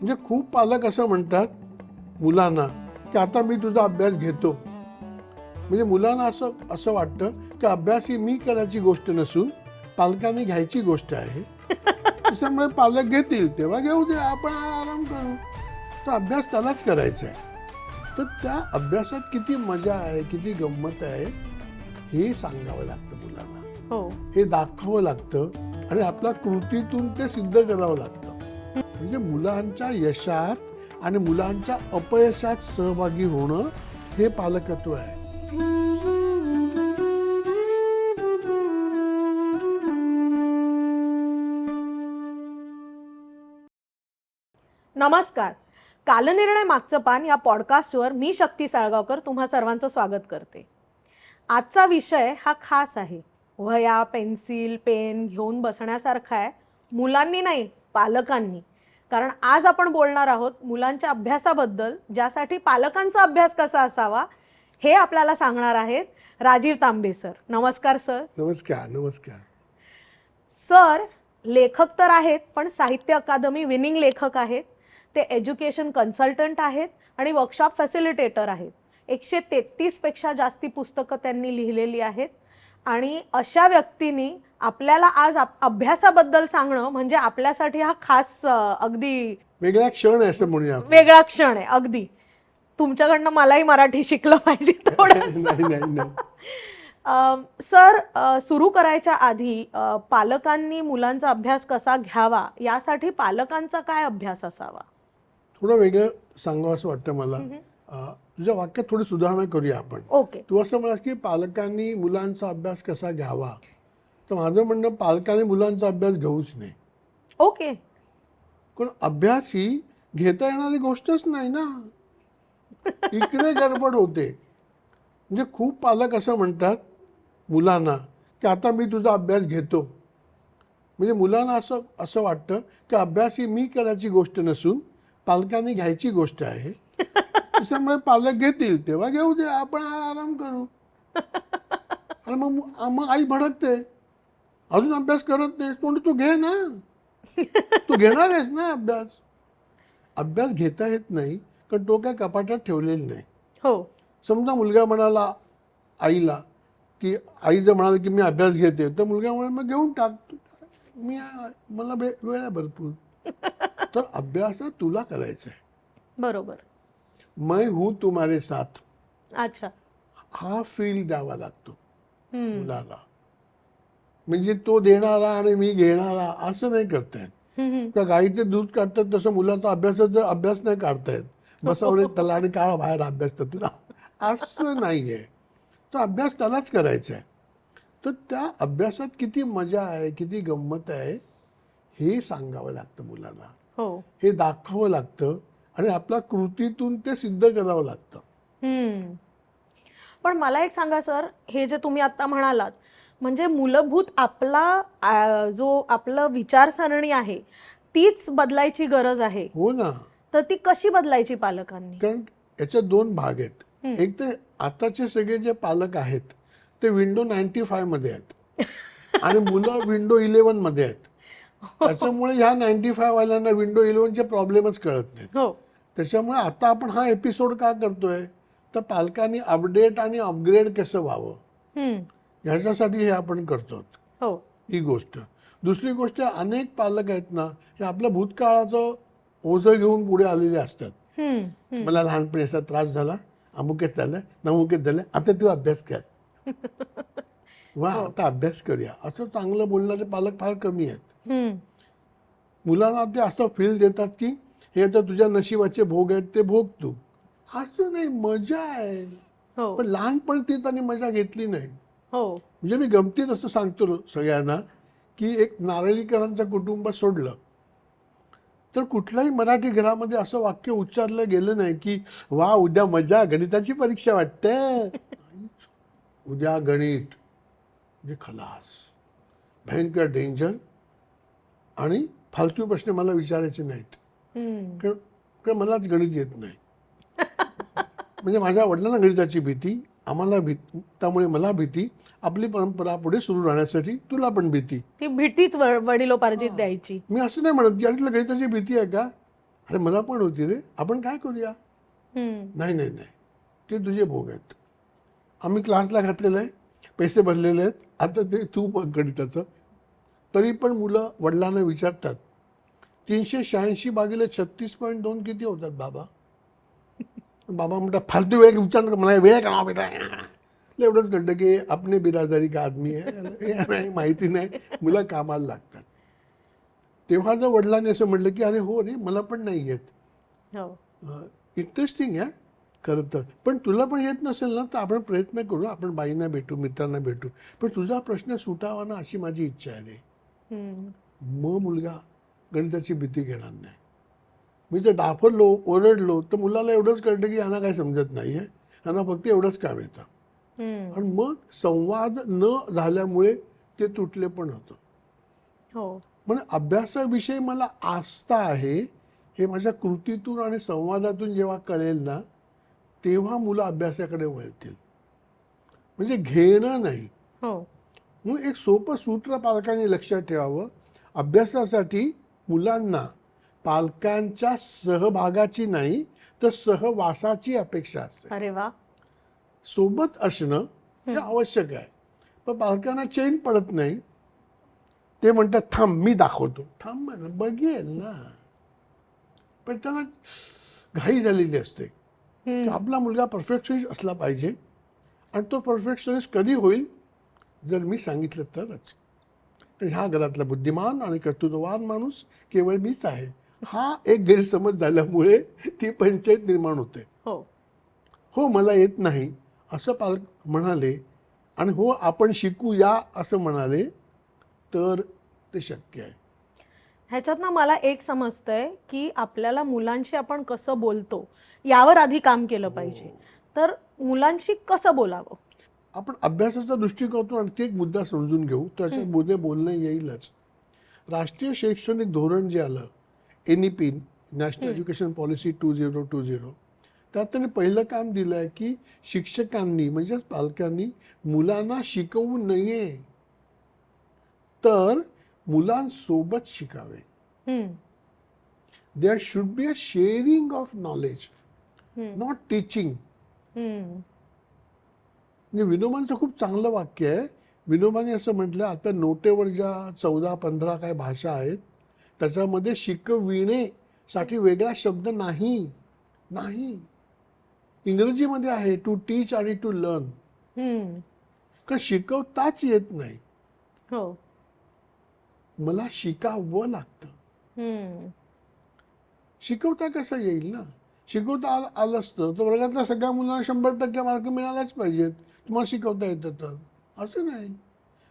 म्हणजे खूप पालक असं म्हणतात मुलांना की आता मी तुझा अभ्यास घेतो. म्हणजे मुलांना असं असं वाटतं की अभ्यास ही मी करायची गोष्ट नसून पालकांनी घ्यायची गोष्ट आहे. त्याच्यामुळे पालक घेतील तेव्हा घेऊ दे, आपण आराम करू. तर अभ्यास त्यालाच करायचा आहे. तर त्या अभ्यासात किती मजा आहे, किती गंमत आहे हे सांगावं लागतं मुलांना. हो. हे दाखवावं लागतं आणि आपल्या कृतीतून ते सिद्ध करावं लागतं. म्हणजे मुलांच्या यशात आणि मुलांच्या अपयशात सहभागी होणं हे पालकत्व आहे. नमस्कार. कालनिर्णय मागचं पान या पॉडकास्टवर मी शक्ती साळगावकर तुम्हा सर्वांचं स्वागत करते. आजचा विषय हा खास आहे. वह्या, पेन्सिल, पेन घेऊन बसण्यासारखा आहे. मुलांनी नाही, पालकांनी. कारण आज आपण बोलणार आहोत मुलांच्या अभ्यासाबद्दल, ज्यासाठी पालकांचा अभ्यास कसा असावा हे आपल्याला सांगणार आहेत राजीव तांबे सर. नमस्कार सर. नमस्कार. नमस्कार. सर लेखक तर आहेत, पण साहित्य अकादमी विनिंग लेखक आहेत. ते एज्युकेशन कन्सल्टंट आहेत आणि वर्कशॉप फॅसिलिटेटर आहेत. 133 पेक्षा जास्ती पुस्तकं त्यांनी लिहिलेली आहेत. आणि अशा व्यक्तींनी आपल्याला आज अभ्यासाबद्दल सांगणं म्हणजे आपल्यासाठी हा खास अगदी वेगळा क्षण आहे असं म्हणूया. वेगळा क्षण आहे. अगदी तुमच्याकडनं मलाही मराठी शिकलं पाहिजे थोडंसं. नाही. सर, सुरू करायच्या आधी पालकांनी मुलांचा अभ्यास कसा घ्यावा यासाठी पालकांचा काय अभ्यास असावा? थोडं वेगळं सांगावं असं वाटतं मला. तुझ्या वाक्यात थोडी सुधारणा करूया आपण. ओके. तू असं म्हणास की पालकांनी मुलांचा अभ्यास कसा घ्यावा, तर माझं म्हणणं पालकांनी मुलांचा अभ्यास घेऊच नाही. ओके. पण अभ्यास ही घेता येणारी गोष्टच नाही ना. इकडे गडबड होते. म्हणजे खूप पालक असं म्हणतात मुलांना की आता मी तुझा अभ्यास घेतो. म्हणजे मुलांना असं असं वाटतं की अभ्यास ही मी करायची गोष्ट नसून पालकांनी घ्यायची गोष्ट आहे. त्याच्यामुळे पालक घेतील तेव्हा घेऊ दे, आपण आराम करू. आणि मग आई भडकते, अजून अभ्यास करत नाही. म्हणजे तू घे ना, तू घेणार आहेस ना अभ्यास. अभ्यास घेता येत नाही कारण तो काय कपाटात ठेवलेला नाही. हो. समजा मुलगा म्हणाला आईला की आई जर म्हणाली की मी अभ्यास घेते, तर मुलगा म्हणाला मग घेऊन टाक, मला वेळ आहे भरपूर. तर अभ्यास तुला करायचा आहे. बरोबर. मैं हूं तुम्हारे साथ, अच्छा. हा फील द्यावा लागतो मुलाला. म्हणजे तो देणारा आणि मी घेणारा असं नाही करता येत. त्या गाईचे दूध काढतात तसं मुलाचा अभ्यासाचा अभ्यास नाही काढतायत. बसवले त्याला आणि काढ बाहेर अभ्यास तर तुला, असं नाहीये. तर अभ्यास त्यालाच करायचा आहे. तर त्या अभ्यासात किती मजा आहे, किती गंमत आहे हे सांगावं लागतं मुलांना. हो. हे दाखवावं लागतं आणि आपल्या कृतीतून ते सिद्ध करावं लागतं. पण मला एक सांगा सर, हे जे तुम्ही आता म्हणालात म्हणजे मूलभूत आपला जो आपलं विचारसरणी आहे तीच बदलायची गरज आहे. हो ना. तर ती कशी बदलायची पालकांनी? कारण याचे दोन भाग आहेत. एक तर आताचे सगळे जे पालक आहेत ते विंडो 95 मध्ये आहेत आणि मुलं विंडो 11 मध्ये आहेत. त्याच्यामुळे ह्या 95 वाल्यांना विंडो 11 चे प्रॉब्लेमच कळत नाहीत. हो. त्याच्यामुळे आता आपण हा एपिसोड का करतोय, तर पालकांनी अपडेट आणि अपग्रेड कसं व्हावं ह्याच्यासाठी हे आपण करतो. हो. ही गोष्ट. दुसरी गोष्ट, अनेक पालक आहेत ना, हे आपल्या भूतकाळाचं ओझं घेऊन पुढे आलेले असतात. मला लहानपणी असा त्रास झाला, अमुकेच झालं, नमुकेच झालं, आता तू अभ्यास कर. वा, आता अभ्यास करूया असं चांगलं बोलणारे पालक फार कमी आहेत. मुलांना ते असं फील देतात की हे तर तुझ्या नशिबाचे भोग आहेत, ते भोग तू. असं नाही, मजा आहे. पण लहानपणी ती त्यांनी मजा घेतली नाही. हो. म्हणजे मी गमतीत असं सांगतो सगळ्यांना की एक नारळीकरांचं कुटुंब सोडलं तर कुठल्याही मराठी घरामध्ये असं वाक्य उच्चारलं गेलं नाही की वा उद्या मजा, गणिताची परीक्षा वाटते, उद्या गणित म्हणजे खलास, भयंकर डेंजर आणि फालतू प्रश्न मला विचारायचे नाहीत. कारण मलाच गणित येत नाही. म्हणजे माझ्या वडिलांना गणिताची भीती, आम्हाला भीती, त्यामुळे मला भीती, आपली परंपरा पुढे सुरू राहण्यासाठी तुला पण भीती. ती भीतीच वडिलोपार्जित द्यायची. मी असं नाही म्हणत की अरे तुला गणिताची भीती आहे का, अरे मला पण होती रे, आपण काय करूया. नाही नाही नाही, ते तुझे भोग आहेत. आम्ही क्लासला घातलेलं आहे, पैसे भरलेले आहेत, आता ते तू बघ गणिताचं. तरी पण मुलं वडिलांना विचारतात 386/36.2 किती होतात बाबा. बाबा म्हणतात फालतू वेळ विचार नका, मला वेळ का बेटा. एवढंच कळतं की आपने बिरादरी का आदमी आहे, हे नाही माहिती नाही, मुलं कामाला लागतात. तेव्हा जर वडिलांनी असं म्हटलं की अरे हो रे मला पण नाही येत, इंटरेस्टिंग आहे खरं तर. पण तुला पण येत नसेल ना तर आपण प्रयत्न करू, आपण बाईंना भेटू, मित्रांना भेटू, पण तुझा प्रश्न सुटावा ना अशी माझी इच्छा आहे रे. मग मुलगा गणिताची भीती घेणार नाही. मी जर डाफरलो, ओरडलो तर मुलाला एवढंच कळतं की यांना काही समजत नाही आहे, यांना फक्त एवढंच काम येतं. आणि मग संवाद न झाल्यामुळे ते तुटले पण होतं. म्हणजे अभ्यासाविषयी मला आस्था आहे हे माझ्या कृतीतून आणि संवादातून जेव्हा कळेल ना तेव्हा मुलं अभ्यासाकडे वळतील. म्हणजे घेणं नाही. म्हणून एक सोपं सूत्र पालकांनी लक्षात ठेवावं, अभ्यासासाठी मुलांना पालकांच्या सहभागाची नाही तर सहवासाची अपेक्षा असते. अरे वा. सोबत असणं हे आवश्यक आहे, पण पालकांना चैन पडत नाही. ते म्हणतात थांब मी दाखवतो, थांब ना बघेल ना. पण त्यांना घाई झालेली असते की आपला मुलगा परफेक्शनिस्ट असला पाहिजे, आणि तो परफेक्शनिस्ट कधी होईल जर मी सांगितलं तरच. तर ह्या घरातला बुद्धिमान आणि कर्तृत्ववान माणूस केवळ मीच आहे, हा एक गैरसमज झाल्यामुळे ती पंचायत निर्माण होते. हो मला येत नाही असं पालक म्हणाले आणि हो आपण शिकूया असं म्हणाले तर ते शक्य आहे. ह्याच्यातनं मला एक समजतंय की आपल्याला मुलांशी आपण कसं बोलतो यावर आधी काम केलं पाहिजे. तर मुलांशी कसं बोलावं. आपण अभ्यासाचा दृष्टिकोनातून आणखी एक मुद्दा समजून घेऊ, त्याच्यात मुद्दे बोलणं येईलच. राष्ट्रीय शैक्षणिक धोरण जे आलं NEP, नॅशनल एज्युकेशन पॉलिसी 2020, त्यात त्यांनी पहिलं काम दिलं आहे की शिक्षकांनी म्हणजेच पालकांनी मुलांना शिकवू नये तर मुलांसोबत शिकावे. There should be a sharing of knowledge, not teaching. म्हणजे विनोबांचं खूप चांगलं वाक्य आहे. विनोबांनी असं म्हटलं, आता नोटेवर ज्या 14-15 काय भाषा आहेत त्याच्यामध्ये शिकविणेसाठी वेगळा शब्द नाही. इंग्रजीमध्ये आहे टू टीच आणि टू लर्न. कारण शिकवताच येत नाही, मला शिकावं लागतं. शिकवता कसं येईल ना. शिकवता आलं असतं तर वर्गातल्या सगळ्या मुलांना 100% मार्क मिळालाच पाहिजेत, तुम्हाला शिकवता येतं तर. असं नाही.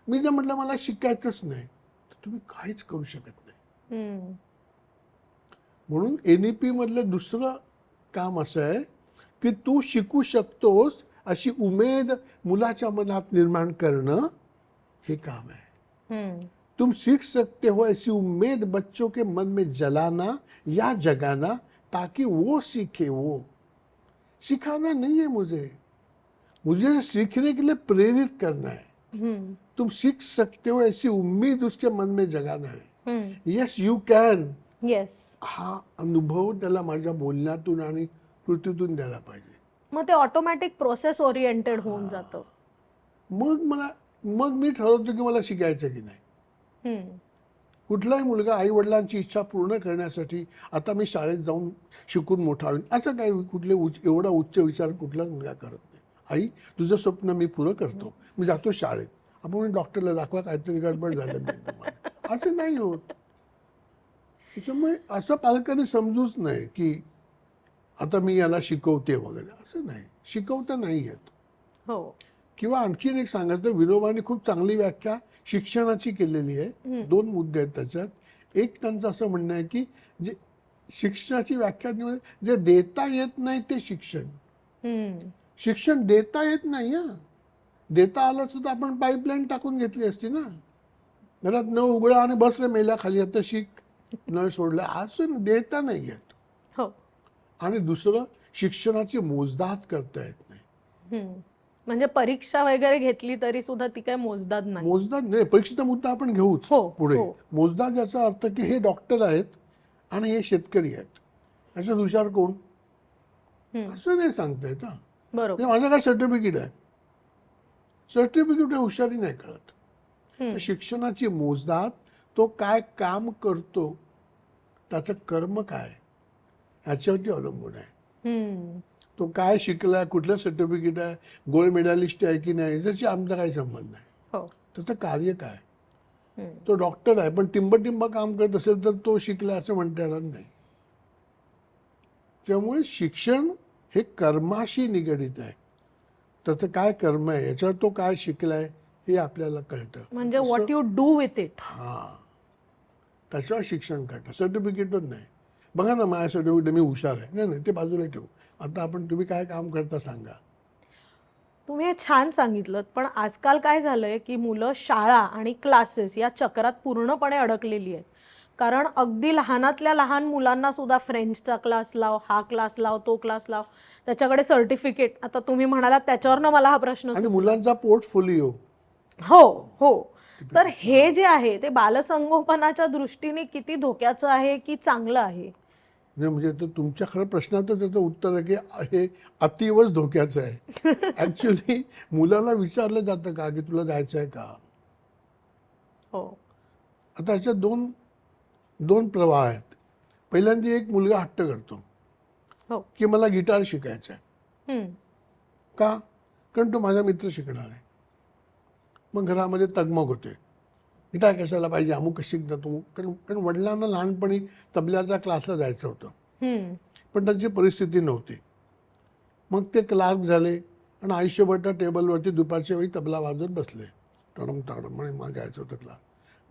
मी जर म्हटलं मला शिकायचंच नाही तर तुम्ही काहीच करू शकत नाही. म्हणून NEP मधलं दुसरं काम असं आहे की तू शिकू शकतोस अशी उमेद मुलाच्या मनात निर्माण करणं हे काम आहे. तुम सीख सकते हो ऐसी उम्मीद बच्चों के मन में जलाना या जगाना ताकि वो सीखे. वो सिखाना नहीं है, मुझे सीखने के लिए प्रेरित करना है. तुम सीख सकते हो ऐसी उम्मीद उसके मन में जगाना है. Yes you can. हा अनुभव त्याला माझ्या बोलण्यातून आणि कृतीतून द्यायला पाहिजे. मग ते ऑटोमॅटिक प्रोसेस ओरिएंटेड होऊन जातं. मग मी ठरवतो की मला शिकायचं की नाही. कुठलाही मुलगा आई वडिलांची इच्छा पूर्ण करण्यासाठी आता मी शाळेत जाऊन शिकून मोठा होईन असं काही कुठले एवढा उच्च विचार कुठलाच मुलगा करत नाही. आई तुझं स्वप्न मी पुरं करतो, मी जातो शाळेत. आपण डॉक्टरला दाखवा काहीतरी गडबड झालं नाही, असं नाही होत. त्याच्यामुळे असं पालकांनी समजूच नाही की आता मी याला शिकवते वगैरे, असं नाही. शिकवता नाही येत. किंवा आणखीन एक सांगायचं, विनोबांनी खूप चांगली व्याख्या शिक्षणाची केलेली आहे. 2 मुद्दे आहेत त्याच्यात. एक त्यांचं असं म्हणणं आहे की जे शिक्षणाची व्याख्या जे देता येत नाही ते शिक्षण. शिक्षण देता येत नाही. देता आलं सुद्धा आपण पाईपलाईन टाकून घेतली असती ना. घरात न उघडा आणि बसले मेल्या खाली, आता शिक न सोडलं, असं देता नाही येत. आणि दुसरं शिक्षणाची मोजदाद करता येत नाही. म्हणजे परीक्षा वगैरे घेतली तरी सुद्धा ती काय मोजदाद नाही. परीक्षेचा मुद्दा आपण घेऊच पुढे. मोजदाद याचा अर्थ की हे डॉक्टर आहेत आणि हे शेतकरी आहेत. याच्यात हुशार कोण, हम्म. असं नाही सांगता येत ना. बरोबर. म्हणजे माझं काय सर्टिफिकेट आहे, सर्टिफिकेट हुशारी नाही कळत. हम्म. शिक्षणाची मोजदाद तो काय काम करतो, त्याचं कर्म काय ह्याच्यावरती अवलंबून आहे. हम्म. तो काय शिकलाय, कुठलं सर्टिफिकेट आहे, गोल्ड मेडलिस्ट आहे की नाही, याच्याशी आमचा काही संबंध नाही. हो. त्याचं कार्य काय. हम्म. तो डॉक्टर आहे पण टिंब काम करत असेल तर तो शिकला असं म्हणता येणार नाही. त्यामुळे शिक्षण हे कर्माशी निगडित आहे. त्याचं काय कर्म आहे, याच्यावर तो काय शिकलाय हे आपल्याला कळतं. म्हणजे तसं- what you do with it. हा, त्याच्यावर शिक्षण कळतं, सर्टिफिकेटवर नाही. बघा ना, माझ्या सर्टिफिकेट मी हुशार आहे, नाही नाही, ते बाजूला ठेवू. आता आपण तुम्ही काय काम करता सांगा. तुम्ही हे छान सांगितलं, पण आजकाल काय झालंय की मुलं शाळा आणि क्लासेस या चक्रात पूर्णपणे अडकलेली आहेत. कारण अगदी लहानातल्या लहान मुलांना सुद्धा फ्रेंचचा क्लास लाव, हा क्लास लाव, तो क्लास लाव, त्याच्याकडे सर्टिफिकेट. आता तुम्ही म्हणालात त्याच्यावरनं मला हा प्रश्न आणि सुचला. मुलांचा पोर्टफोलिओ. हो हो. तर हे जे आहे ते बालसंगोपनाच्या दृष्टीने किती धोक्याचं आहे की चांगलं आहे. म्हणजे तो तुमच्या खरं प्रश्नाचं त्याचं उत्तर आहे की हे अतिवच धोक्याचं आहे. ऍक्च्युली मुलाला विचारलं जातं का की तुला जायचं आहे का. हो. आता ह्याच्यात दोन प्रवाह आहेत. पहिल्यांदा एक मुलगा हट्ट करतो हो. की मला गिटार शिकायचं आहे. हम्म. का, कारण तो माझा मित्र शिकणार आहे. मग घरामध्ये तगमग होते, गिटार कशाला पाहिजे, अमुक शिकता तू. कारण वडिलांना लहानपणी तबल्याच्या क्लासला जायचं होतं, हम्म. पण त्यांची परिस्थिती नव्हती. मग ते क्लार्क झाले आणि आयुष्यभर त्या टेबलवरती दुपारच्या वेळी तबला वाजवत बसले, टडम टडम, म्हणे मला जायचं होतं क्लास.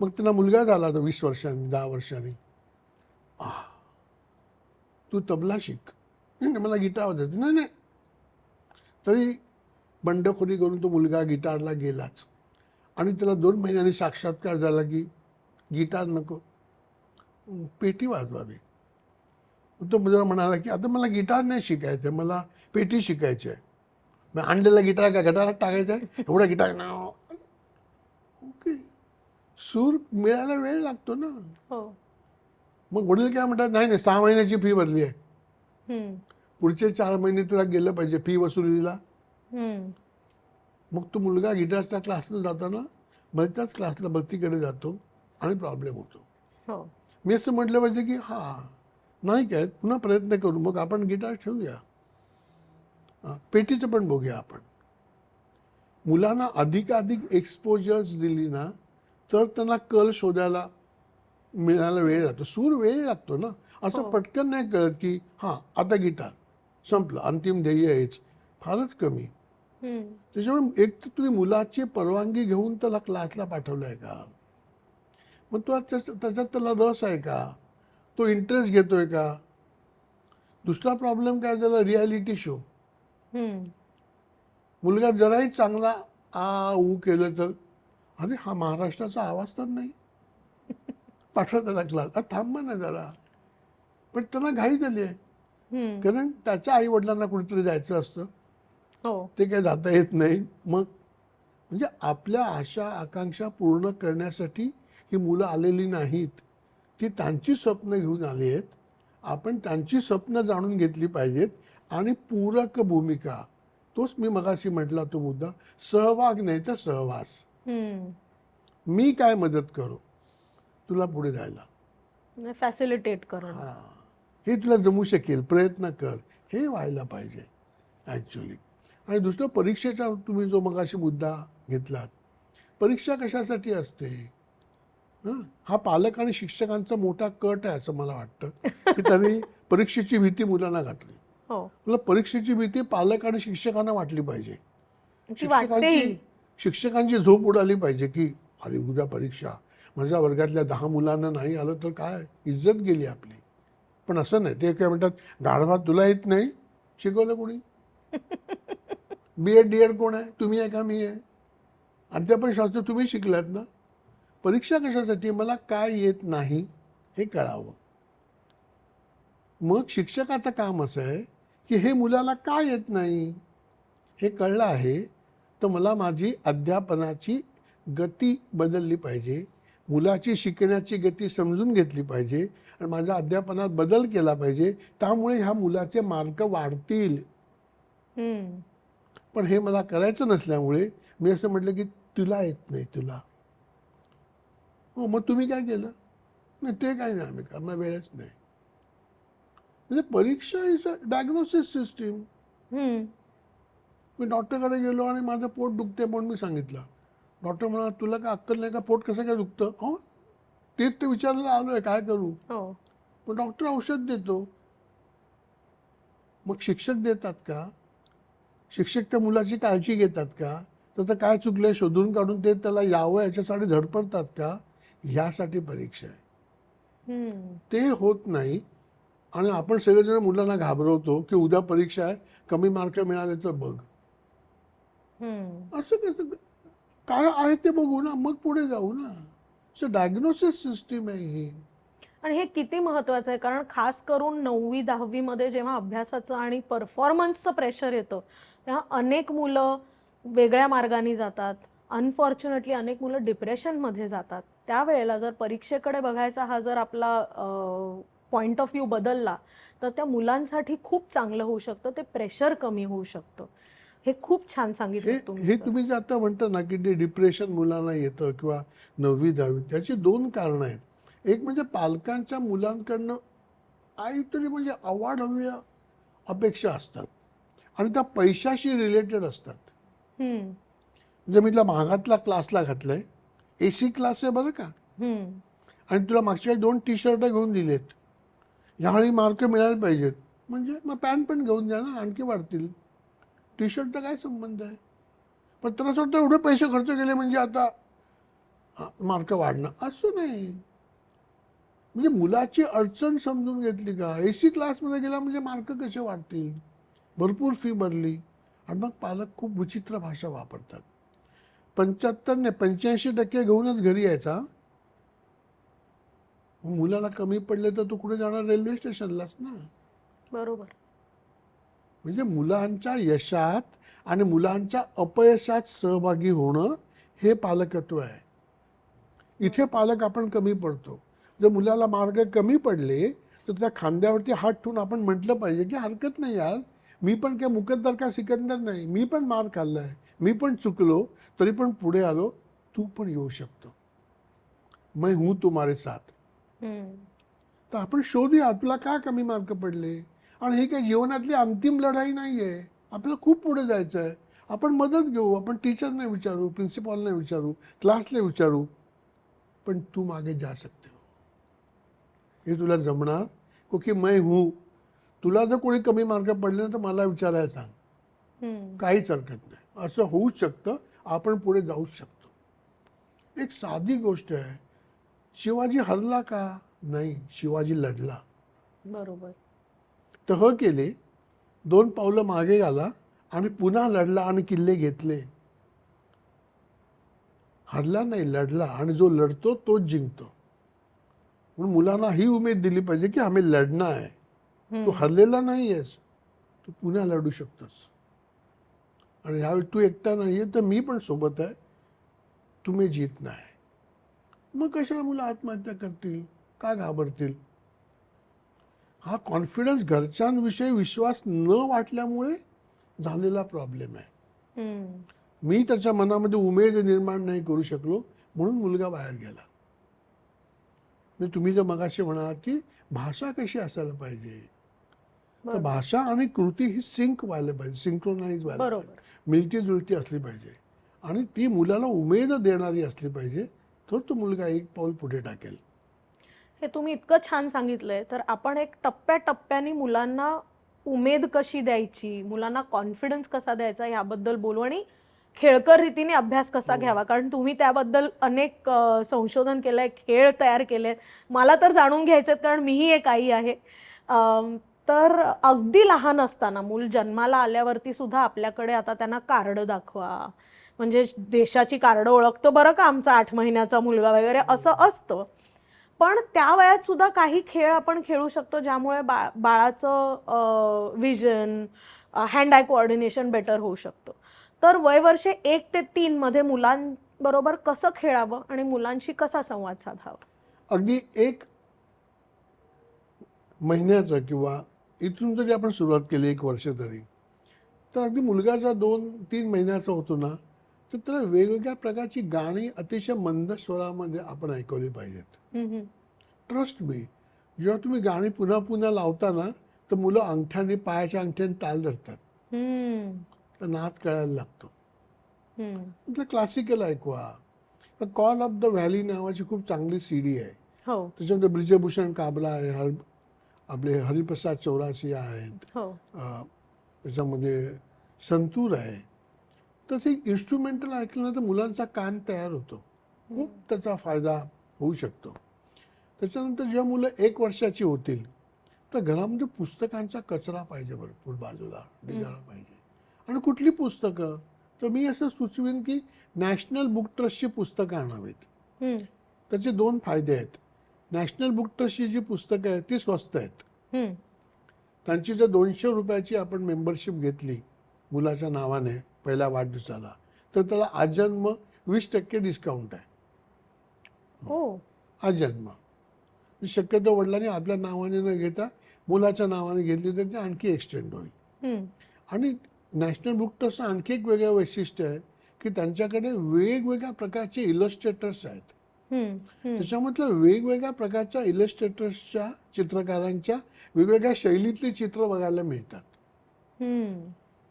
मग त्यांना मुलगा झाला होता 20 वर्षांनी 10 वर्षांनी. तू तबला शिक. नाही नाही, मला गिटार वाजवायचं. नाही नाही. तरी बंडखोरी करून तो मुलगा गिटारला गेलाच. आणि त्याला 2 महिन्यांनी साक्षात्कार झाला की गिटार नको, पेटी वाजवावी. तो मुलगा म्हणाला की आता मला गिटार नाही शिकायचं, मला पेटी शिकायची आहे. मग आणलेला गिटार का गटारात टाकायचा आहे, एवढा गिटार ना. ओके, सूर मिळायला वेळ लागतो ना. हो. मग वडील काय म्हणतात, नाही नाही, 6 महिन्याची फी भरली आहे, हम्म. पुढचे 4 महिने तुला गेलं पाहिजे फी वसुलीला. हम्म. मग तो मुलगा गिटारच्या क्लासला जाताना भलत्याच क्लासला भरतीकडे जातो आणि प्रॉब्लेम होतो. हो. मी असं म्हटलं पाहिजे की नाही काय, पुन्हा प्रयत्न करू, मग आपण गिटार ठेवूया, पेटीचं पण बघूया आपण. मुलांना अधिकाधिक एक्सपोजर्स दिली ना तर त्यांना कल शोधायला मिळायला वेळ लागतो, सूर वेळ लागतो ना. असं पटकन नाही कळत की आता गिटार संपलं, अंतिम ध्येय हेच, फारच कमी. हम्म. त्याच्यामुळे एक तर तुम्ही मुलाची परवानगी घेऊन त्याला क्लासला पाठवलाय का, मग तो त्याच्यात त्याला रस आहे का, तो इंटरेस्ट घेतोय का. दुसरा प्रॉब्लेम काय झाला, रियालिटी शो. हम्म. मुलगा जराही चांगला ऊ केलं तर अरे हा महाराष्ट्राचा आवाज तर नाही, पाठवा त्याला क्लास. थांबा ना जरा. पण त्यांना घाई झाली आहे, हम्म. कारण त्याच्या आई वडिलांना कुठेतरी जायचं असतं, हो. ते काय जाता येत नाही. मग म्हणजे आपल्या आशा आकांक्षा पूर्ण करण्यासाठी ही मुलं आलेली नाहीत, ती त्यांची स्वप्न घेऊन आली आहेत. आपण त्यांची स्वप्न जाणून घेतली पाहिजेत आणि पूरक भूमिका, तोच मी मगाशी म्हटला तो मुद्दा, सहभाग नाही तर सहवास. हम्म. मी काय मदत करू तुला पुढे जायला, फॅसिलिटेट करणं. हे तुला जमू शकेल, प्रयत्न कर, हे व्हायला पाहिजे ॲक्च्युली. आणि दुसरं, परीक्षेचा तुम्ही जो मगाशी मुद्दा घेतलात, परीक्षा कशासाठी असते. हा पालक आणि शिक्षकांचा मोठा कट आहे असं मला वाटतं की त्यांनी परीक्षेची भीती मुलांना घातली. हो. तुला परीक्षेची भीती पालक आणि शिक्षकांना वाटली पाहिजे. ती वाटतेही. शिक्षकांची झोप उडाली पाहिजे की अरे उद्या परीक्षा, माझ्या वर्गातल्या 10 मुलांना नाही आलं तर काय इज्जत गेली आपली. पण असं नाही, ते काय म्हणतात, गाढवा तुला येत नाही, शिकवलं कोणी. BEd DEd कोण आहे, तुम्ही आहे का मी आहे. अध्यापन शास्त्र तुम्ही शिकलात ना. परीक्षा कशासाठी, मला काय येत नाही हे कळावं. मग शिक्षकाचं काम असं आहे की हे मुलाला काय येत नाही हे कळलं आहे तर मला माझी अध्यापनाची गती बदलली पाहिजे, मुलाची शिकण्याची गती समजून घेतली पाहिजे आणि माझ्या अध्यापनात बदल केला पाहिजे, त्यामुळे ह्या मुलाचे मार्क वाढतील. हम्म. पण हे मला करायचं नसल्यामुळे मी असं म्हटलं की तुला येत नाही तुला. हो, मग तुम्ही काय केलं? नाही ते काही नाही आम्ही करणार, वेळच नाही. म्हणजे परीक्षा इज अ डायग्नोसिस सिस्टीम. हम्म. मी डॉक्टरकडे गेलो आणि माझं पोट दुखते म्हणून मी सांगितलं. डॉक्टर म्हणाला तुला काय अक्कल नाही का, पोट कसं काय दुखतं? हो, तेच ते विचारायला आलोय, काय करू? हो. मग डॉक्टर औषध देतो. मग शिक्षक देतात का? शिक्षक त्या मुलाची काळजी घेतात का? त्याचं काय चुकलंय शोधून काढून ते त्याला यावं याच्यासाठी धडपडतात का? ह्यासाठी परीक्षा आहे. हम्म. ते होत नाही. आणि आपण सगळेजण मुलांना घाबरवतो की उद्या परीक्षा आहे, कमी मार्क मिळाले तर बघ. हम्म. असं कसं? काय आहे ते बघू ना, मग पुढे जाऊ ना. डायग्नोसिस सिस्टीम आहे ही. आणि हे किती महत्वाचं आहे, कारण खास करून 9वी 10वी मध्ये जेव्हा अभ्यासाचं आणि परफॉर्मन्सचं प्रेशर येतं तेव्हा अनेक मुलं वेगळ्या मार्गाने जातात. अनफॉर्च्युनेटली अनेक मुलं डिप्रेशनमध्ये जातात. त्यावेळेला जर परीक्षेकडे बघायचा हा जर आपला पॉइंट ऑफ व्ह्यू बदलला तर त्या मुलांसाठी खूप चांगलं होऊ शकतं, ते प्रेशर कमी होऊ शकतं. हे खूप छान सांगितलं हे तुम्ही हे सर. तुम्ही जे आता म्हणता ना की ते डिप्रेशन मुलांना येतं किंवा 9वी 10वी, त्याची दोन कारणं आहेत. एक म्हणजे पालकांच्या मुलांकडनं काहीतरी म्हणजे अवाढव्य अपेक्षा असतात आणि त्या पैशाशी रिलेटेड असतात. हम्म. म्हणजे मी तुला महागातला क्लासला घातलंय, AC क्लास आहे बरं का, हम्म. आणि तुला मागच्या 2 टी-शर्ट घेऊन दिलेत, ह्यावेळी मार्क मिळायला पाहिजेत, म्हणजे मग पॅन्ट पण घेऊन द्या ना, आणखी वाढतील. टी-शर्टचा काय संबंध आहे? पण तुला असं वाटतं एवढे पैसे खर्च केले म्हणजे आता मार्क वाढणं, असं नाही. म्हणजे मुलाची अडचण समजून घेतली का? AC क्लासमध्ये गेला म्हणजे मार्क कसे वाढतील? भरपूर फी भरली. आणि मग पालक खूप विचित्र भाषा वापरतात. 75 ने 85% घेऊनच घरी यायचा. मुलाला कमी पडले तर तू कुठे जाणार? रेल्वे स्टेशनलाच ना. बरोबर. म्हणजे मुलांच्या यशात आणि मुलांच्या अपयशात सहभागी होणं हे पालकत्व आहे. इथे पालक आपण कमी पडतो. जर मुलाला मार्क कमी पडले तर त्या खांद्यावरती हात ठेवून आपण म्हटलं पाहिजे की हरकत नाही यार, मी पण काय मुकद्दर का सिकंदर नाही, मी पण मार खाल्लाय, मी पण चुकलो, तरी पण पुढे आलो, तू पण येऊ शकतो. मैं हूं तुम्हारे साथ. हम्म. तर आपण शोधूया तुला का कमी मार्क पडले. आणि ही काही जीवनातली अंतिम लढाई नाही आहे, आपल्याला खूप पुढे जायचं आहे. आपण मदत घेऊ, आपण टीचरने विचारू, प्रिन्सिपॉलने विचारू, क्लासला विचारू, पण तू मागे जा सकते हो. हे तुला जमणार क्योंकि मैं हूं. तुला जर कोणी कमी मार्क पडले तर मला विचारायला सांग, हम्म. काहीच हरकत नाही. असं होऊच शकतं, आपण पुढे जाऊच शकतो. एक साधी गोष्ट आहे, शिवाजी हरला का? नाही, शिवाजी लढला. बरोबर. तह केले, 2 पावलं मागे आला आणि पुन्हा लढला आणि किल्ले घेतले. हरला नाही, लढला. आणि जो लढतो तोच जिंकतो. म्हणून मुलांना ही उमेद दिली पाहिजे की आम्ही लढणार आहे. तू हरलेला नाही आहेस, तू पुन्हा लढू शकतोस. आणि ह्यावेळी तू एकटा नाही आहे, तर मी पण सोबत आहे, तुम्ही जीतना है. मग कशाला मुलं आत्महत्या करतील, का घाबरतील? हा कॉन्फिडन्स घरच्यांविषयी विश्वास न वाटल्यामुळे झालेला प्रॉब्लेम आहे. हम्म. मी त्याच्या मनामध्ये उमेद निर्माण नाही करू शकलो म्हणून मुलगा बाहेर गेला. म्हणजे तुम्ही जर मगाशी म्हणाल की भाषा कशी असायला पाहिजे, तर बरोबर. भाषा आणि कृती ही सिंक व्हायला पाहिजे, सिंक्रोनाइज व्हायला बरोबर. पाहिजे, मिळती जुळती असली पाहिजे. आणि ती मुलाला उमेद देणारी असली पाहिजे, तर तो मुलगा एक पाऊल पुढे टाकेल. हे तुम्ही इतकं छान सांगितलंय. तर आपण एक टप्प्याटप्प्याने मुलांना उमेद कशी द्यायची, मुलांना कॉन्फिडन्स कसा द्यायचा याबद्दल बोलू आणि खेळकर रीतीने अभ्यास कसा घ्यावा, कारण तुम्ही त्याबद्दल अनेक संशोधन केलंय, खेळ तयार केलेत. मला तर जाणून घ्यायचे आहेत, कारण मीही एक आई आहे. तर अगदी लहान असताना मूल जन्माला आल्यावरती सुद्धा आपल्याकडे आता त्यांना कार्ड दाखवा, म्हणजे देशाची कार्ड ओळखतो बरं का आमचा 8 महिन्याचा मुलगा वगैरे असं असतं. पण त्या वयात सुद्धा काही खेळ आपण खेळू शकतो ज्यामुळे बाळाचं vision, hand I coordination better होऊ शकतं. तर वयवर्षे 1 ते 3 मध्ये मुलांबरोबर कसं खेळावं आणि मुलांशी कसा संवाद साधावा? अगदी एक महिन्याचं किंवा इथून जरी आपण सुरुवात केली 1 वर्ष तरी, तर अगदी मुलगा जेव्हा 2-3 महिन्याचा होतो ना, तर त्याला वेगवेगळ्या प्रकारची गाणी अतिशय मंद स्वरामध्ये आपण ऐकवली पाहिजेत. ट्रस्ट मी, जेव्हा तुम्ही गाणी पुन्हा पुन्हा लावता ना, तर मुलं अंगठ्याने, पायाच्या अंगठ्याने ताल धरतात, तर नाद कळायला लागतो. म्हटलं क्लासिकल ऐकवा. कॉल ऑफ द व्हॅली नावाची खूप चांगली CD आहे. हो त्याच्यामध्ये ब्रिजभूषण काबरा आहे, आपले हरिप्रसाद चौरासिया आहेत, हो त्याच्यामध्ये संतूर आहे. तर ते इन्स्ट्रुमेंटल ऐकलं ना तर मुलांचा कान तयार होतो, खूप त्याचा फायदा होऊ शकतो. त्याच्यानंतर जेव्हा मुलं 1 वर्षाची होतील तर घरामध्ये पुस्तकांचा कचरा पाहिजे, भरपूर बाजूला निघाला पाहिजे. आणि कुठली पुस्तकं, तर मी असं सुचवीन की नॅशनल बुक ट्रस्टची पुस्तकं आणावीत. त्याचे 2 फायदे आहेत. नॅशनल बुक ट्रस्टची जी पुस्तकं आहेत ती स्वस्त आहेत. त्यांची जर 200 रुपयाची आपण मेंबरशिप घेतली मुलाच्या नावाने पहिल्या वाढदिवसाला, तर त्याला आजन्म 20% डिस्काउंट आहे. आजन्म. शक्यतो वडिलांनी आपल्या नावाने न घेता मुलाच्या नावाने घेतली तर ते आणखी एक्सटेंड होईल. आणि नॅशनल बुक ट्रस्टचं आणखी एक वेगळं वैशिष्ट्य आहे की त्यांच्याकडे वेगवेगळ्या प्रकारचे इलस्ट्रेटर्स आहेत. त्याच्यामधलं वेगवेगळ्या प्रकारच्या इलस्ट्रेटर्सच्या, चित्रकारांच्या वेगवेगळ्या शैलीतली चित्र बघायला मिळतात.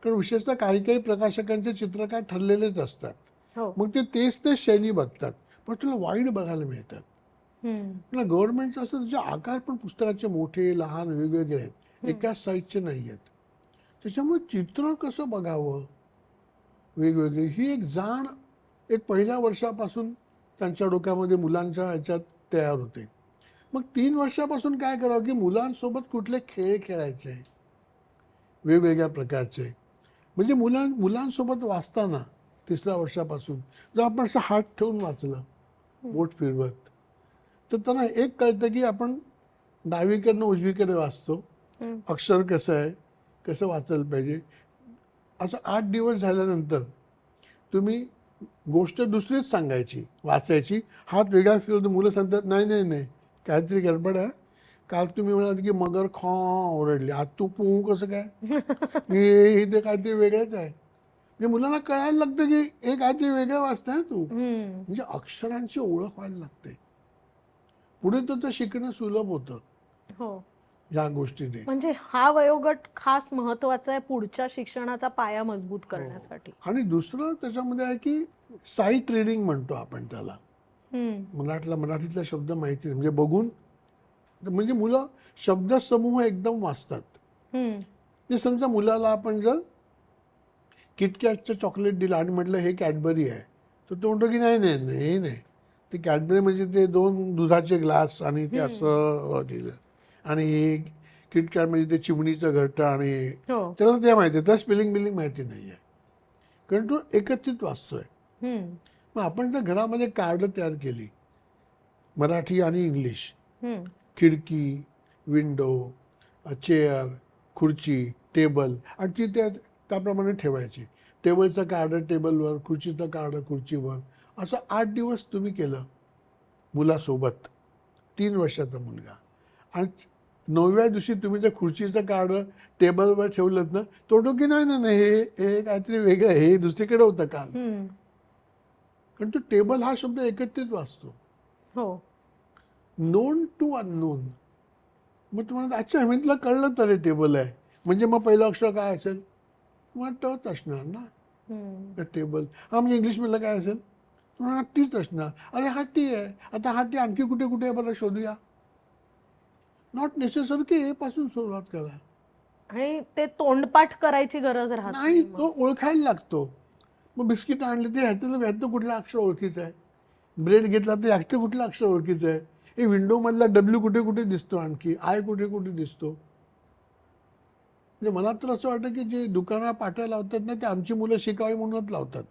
कारण विशेषतः काही काही प्रकाशकांचे चित्रकार ठरलेलेच असतात, मग ते तेच शैली बघतात, पण तुला वाईड बघायला मिळतात. गव्हर्नमेंटचं असं त्याचे आकार पण पुस्तकाचे मोठे लहान वेगवेगळे आहेत, एकाच साईजचे नाही आहेत. त्याच्यामुळे चित्र कसं बघावं वेगवेगळे, ही एक जाण एक पहिल्या वर्षापासून त्यांच्या डोक्यामध्ये मुलांच्या ह्याच्यात तयार होते. मग 3 वर्षापासून काय करावं की मुलांसोबत कुठले खेळ खेळायचे वेगवेगळ्या प्रकारचे. म्हणजे मुलांसोबत वाचताना 3ऱ्या वर्षापासून जर आपण असं हात ठेवून वाचलं बोट फिरवत, तर त्यांना एक कळतं की आपण डावीकडनं उजवीकडे वाचतो, अक्षर कसं आहे, कसं वाचायला पाहिजे. असं 8 दिवस झाल्यानंतर तुम्ही गोष्ट दुसरीच सांगायची, वाचायची, हात वेगळा फिरवतो, मुलं सांगतात नाही नाही नाही काहीतरी गडबड आहे, काल तुम्ही म्हणाल की मगर खॉ ओरडली, आज तू पू कसं काय, हे ते काहीतरी वेगळंच आहे. म्हणजे मुलांना कळायला लागतं की हे काहीतरी वेगळं वाचताय तू. म्हणजे अक्षरांची ओळख व्हायला लागते, पुढे तर शिकणं सुलभ होतं या गोष्टीने. म्हणजे हा वयोगट खास महत्वाचा आहे पुढच्या शिक्षणाचा पाया मजबूत करण्यासाठी. आणि दुसरं त्याच्यामध्ये आहे की साईट रिडिंग म्हणतो आपण त्याला. मराठीतला शब्द माहिती म्हणजे बघून, म्हणजे मुलं शब्दसमूह एकदम वाचतात. म्हणजे समजा मुलाला आपण जर किटकॅटचं चॉकलेट दिलं आणि म्हटलं हे कॅडबरी आहे, तर तो म्हणतो की नाही नाही नाही हे नाही, ते कॅडबरी म्हणजे ते 2 दुधाचे ग्लास आणि ते असं दिलं, आणि हे किटकॅट म्हणजे ते चिमणीचं घरटं, आणि त्याला ते माहिती आहे, त्याला स्पेलिंग बिलिंग माहिती नाही आहे, कारण तो एकत्रित वाचतोय. मग आपण जर घरामध्ये कार्ड तयार केली मराठी आणि इंग्लिश, खिडकी, विंडो, चेअर, खुर्ची, टेबल, आणि ती त्याप्रमाणे ठेवायची. टेबलचं कार्ड टेबलवर, खुर्चीचं कार्ड खुर्चीवर, असं 8 दिवस तुम्ही केलं मुलासोबत, 3 वर्षाचा मुलगा, आणि 9व्या दिवशी तुम्ही जर खुर्चीचं कार्ड टेबलवर ठेवलं ना, तो की नाही नाही हे काहीतरी वेगळं, हे दुसरीकडे होतं काल. कारण तो टेबल हा शब्द एकत्रित वाचतो. Known to unknown. मग तुम्हाला अच्छा मी कळलं तर हे टेबल आहे, म्हणजे मग पहिलं अक्षर काय असेल, मग टच असणार ना टेबल. हा म्हणजे इंग्लिशमधलं काय असेल, तुम्हाला टीच असणार. अरे हा टी आहे, आता हा टी आणखी कुठे कुठे बरं शोधूया. नॉट नेसेसरी की ए पासून सुरुवात करा, आणि ते तोंडपाठ करायची गरज राहत नाही, तो ओळखायला लागतो. मग बिस्किट आणले ते ह्यातलं कुठलं अक्षर ओळखीचं आहे, ब्रेड घेतला तर ह्यातलं कुठलं अक्षर ओळखीचं आहे, हे विंडोमधला डब्ल्यू कुठे कुठे दिसतो, आणखी आय कुठे कुठे दिसतो. म्हणजे मला तर असं वाटतं की जे दुकानाला पाट्या लावतात ना, ते आमची मुलं शिकावी म्हणूनच लावतात,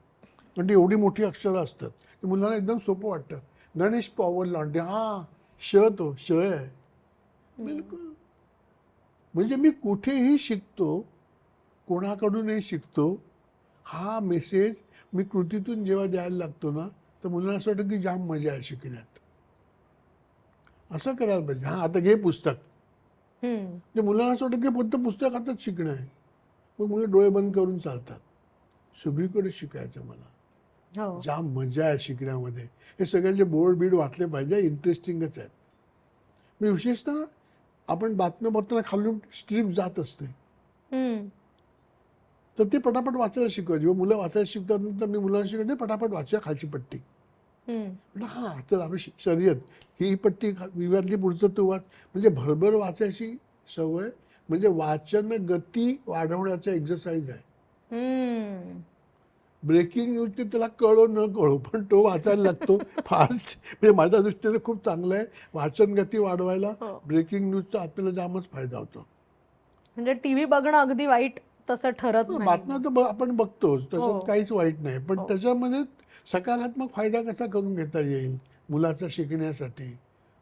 म्हणजे एवढी मोठी अक्षरं असतात, ते मुलांना एकदम सोपं वाटतं. गणेश पॉवर लॉन्टे, हा तो श आहे, बिलकुल. म्हणजे मी कुठेही शिकतो, कोणाकडूनही शिकतो, हा मेसेज मी कृतीतून जेव्हा द्यायला लागतो ना, तर मुलांना असं वाटतं की जाम मजा आहे शिकण्यात. असं करायला पाहिजे. हा आता घे पुस्तक, हम्म. मुलांना असं वाटतं की फक्त पुस्तकातच शिकणं आहे. मग मुलं डोळे बंद करून चालतात. सगळीकडे शिकायचं मला. हो. जाम मजा आहे शिकण्यामध्ये. हे सगळ्यांचे बोर्ड बीड वाचले पाहिजे, इंटरेस्टिंगच आहेत. मी विशेषतः आपण बातम्या बघताना खालून स्ट्रीप जात असते, हम्म. तर ते पटापट वाचायला शिकवायचे. जेव्हा मुलं वाचायला शिकतात तर मी मुलांना शिकवते पटापट वाचा खालची पट्टी. हम्म. म्हटलं हां चल आपली शर्यत ही पट्टी विवादली पुढचं तू वाच. म्हणजे भरभर वाचायची सवय म्हणजे वाचन गती वाढवण्याचा एक्सरसाइज आहे. हम्म. ब्रेकिंग न्यूज ते त्याला कळो न कळो पण तो वाचायला लागतो फास्ट. म्हणजे माझ्या दृष्टीने खूप चांगलं आहे वाचन गती वाढवायला. हो. ब्रेकिंग न्यूजचा आपल्याला जामच फायदा होतो. म्हणजे टीव्ही बघणं अगदी वाईट तसं ठरत नाही. बातम्या तर आपण बघतोच हो. त्याच्यात काहीच वाईट नाही, पण हो. त्याच्यामध्ये सकारात्मक फायदा कसा करून घेता येईल मुलाचा शिकण्यासाठी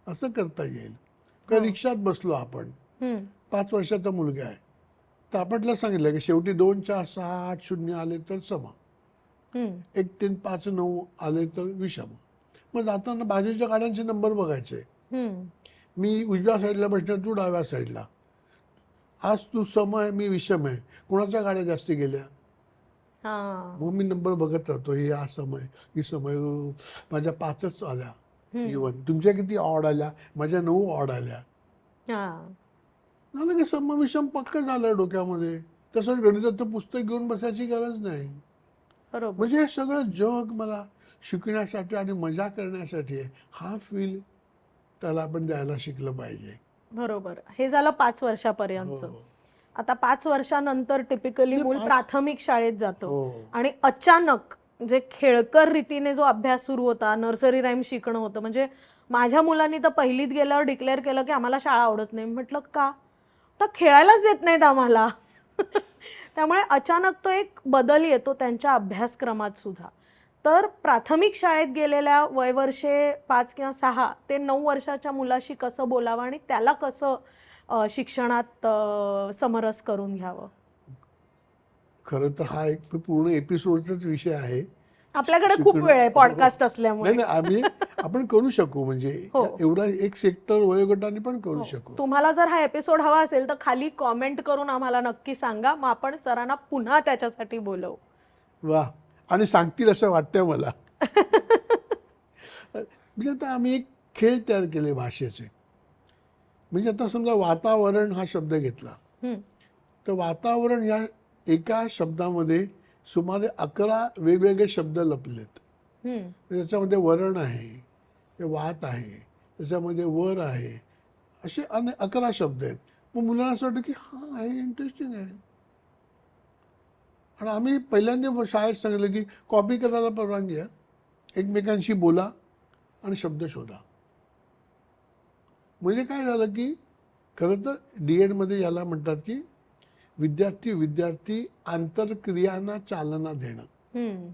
असं करता येईल. का हो. रिक्षात बसलो आपण, हम्म. 5 वर्षाचा मुलगा आहे, तर आपण त्याला सांगितलं की शेवटी 2 4 6 8 0 आले तर समा, हम्म. 1 3 5 9 आले तर विषम. मग जाताना बाजूच्या गाड्यांचे नंबर बघायचे. हम्म. मी उजव्या साईडला बसणार, तू डाव्या साईडला. आज तू सम आहे, मी विषम आहे, कोणाच्या गाड्या जास्ती गेल्या. हा. मग मी नंबर बघत राहतो, हे हा समय ही समय माझ्या 5च आल्या. इव्हन तुमच्या किती ऑड आल्या, माझ्या 9 ऑड आल्या. हा. झालं की सम विषम पक्क झालं डोक्यामध्ये. तसंच गणिताचं पुस्तक घेऊन बसायची गरज नाही. बरोबर. म्हणजे हे सगळं जग मला शिकण्यासाठी आणि मजा करण्यासाठी आहे. हा फील त्याला आपण द्यायला शिकलं पाहिजे. बरोबर. हे झालं 5 वर्षापर्यंतचं. हो. आता 5 वर्षानंतर टिपिकली मूल प्राथमिक शाळेत जातं हो. आणि अचानक जे खेळकर रीतीने जो अभ्यास सुरू होता, नर्सरी राईम शिकणं होतं. म्हणजे माझ्या मुलांनी तर पहिलीत गेल्यावर डिक्लेअर केलं की आम्हाला शाळा आवडत नाही. म्हटलं का? तर खेळायलाच देत नाहीत आम्हाला. त्यामुळे अचानक तो एक बदल येतो त्यांच्या अभ्यासक्रमात सुद्धा. तर प्राथमिक शाळेत गेलेल्या वयवर्षे 5 किंवा 6 ते 9 वर्षाच्या मुलाशी कसं बोलावं आणि त्याला कसं शिक्षणात समरस करून घ्यावं. खरं तर हा एक पूर्ण एपिसोडचाच विषय आहे. आपल्याकडे खूप वेळ आहे पॉडकास्ट असल्यामुळे. नाही आपण करू शकू. म्हणजे हो. एवढा एक सेक्टर वयोगटाने पण करू शकू. तुम्हाला जर हा एपिसोड हवा असेल तर खाली कॉमेंट करून आम्हाला नक्की सांगा. मग आपण सरांना पुन्हा त्याच्यासाठी बोलवू. वा, आणि सांगतील असं वाटतंय मला. म्हणजे आता आम्ही एक खेळ तयार केले भाषेचे. म्हणजे आता समजा वातावरण हा शब्द घेतला, हम्म. तर वातावरण या एका शब्दामध्ये सुमारे 11 वेगवेगळे शब्द लपलेत. हम्म. त्याच्यामध्ये वरण आहे, ते वात आहे, त्याच्यामध्ये वर आहे, असे 11 शब्द आहेत. मग मुलांना असं वाटतं की हा हे इंटरेस्टिंग आहे. आणि आम्ही पहिल्यांदा शाळेत सांगितलं की कॉपी करायला परवानगी आहे, एकमेकांशी बोला आणि शब्द शोधा. म्हणजे काय झालं की खरं तर D.Ed.मध्ये याला म्हणतात की विद्यार्थी आंतरक्रियांना चालना देणं. हम्म.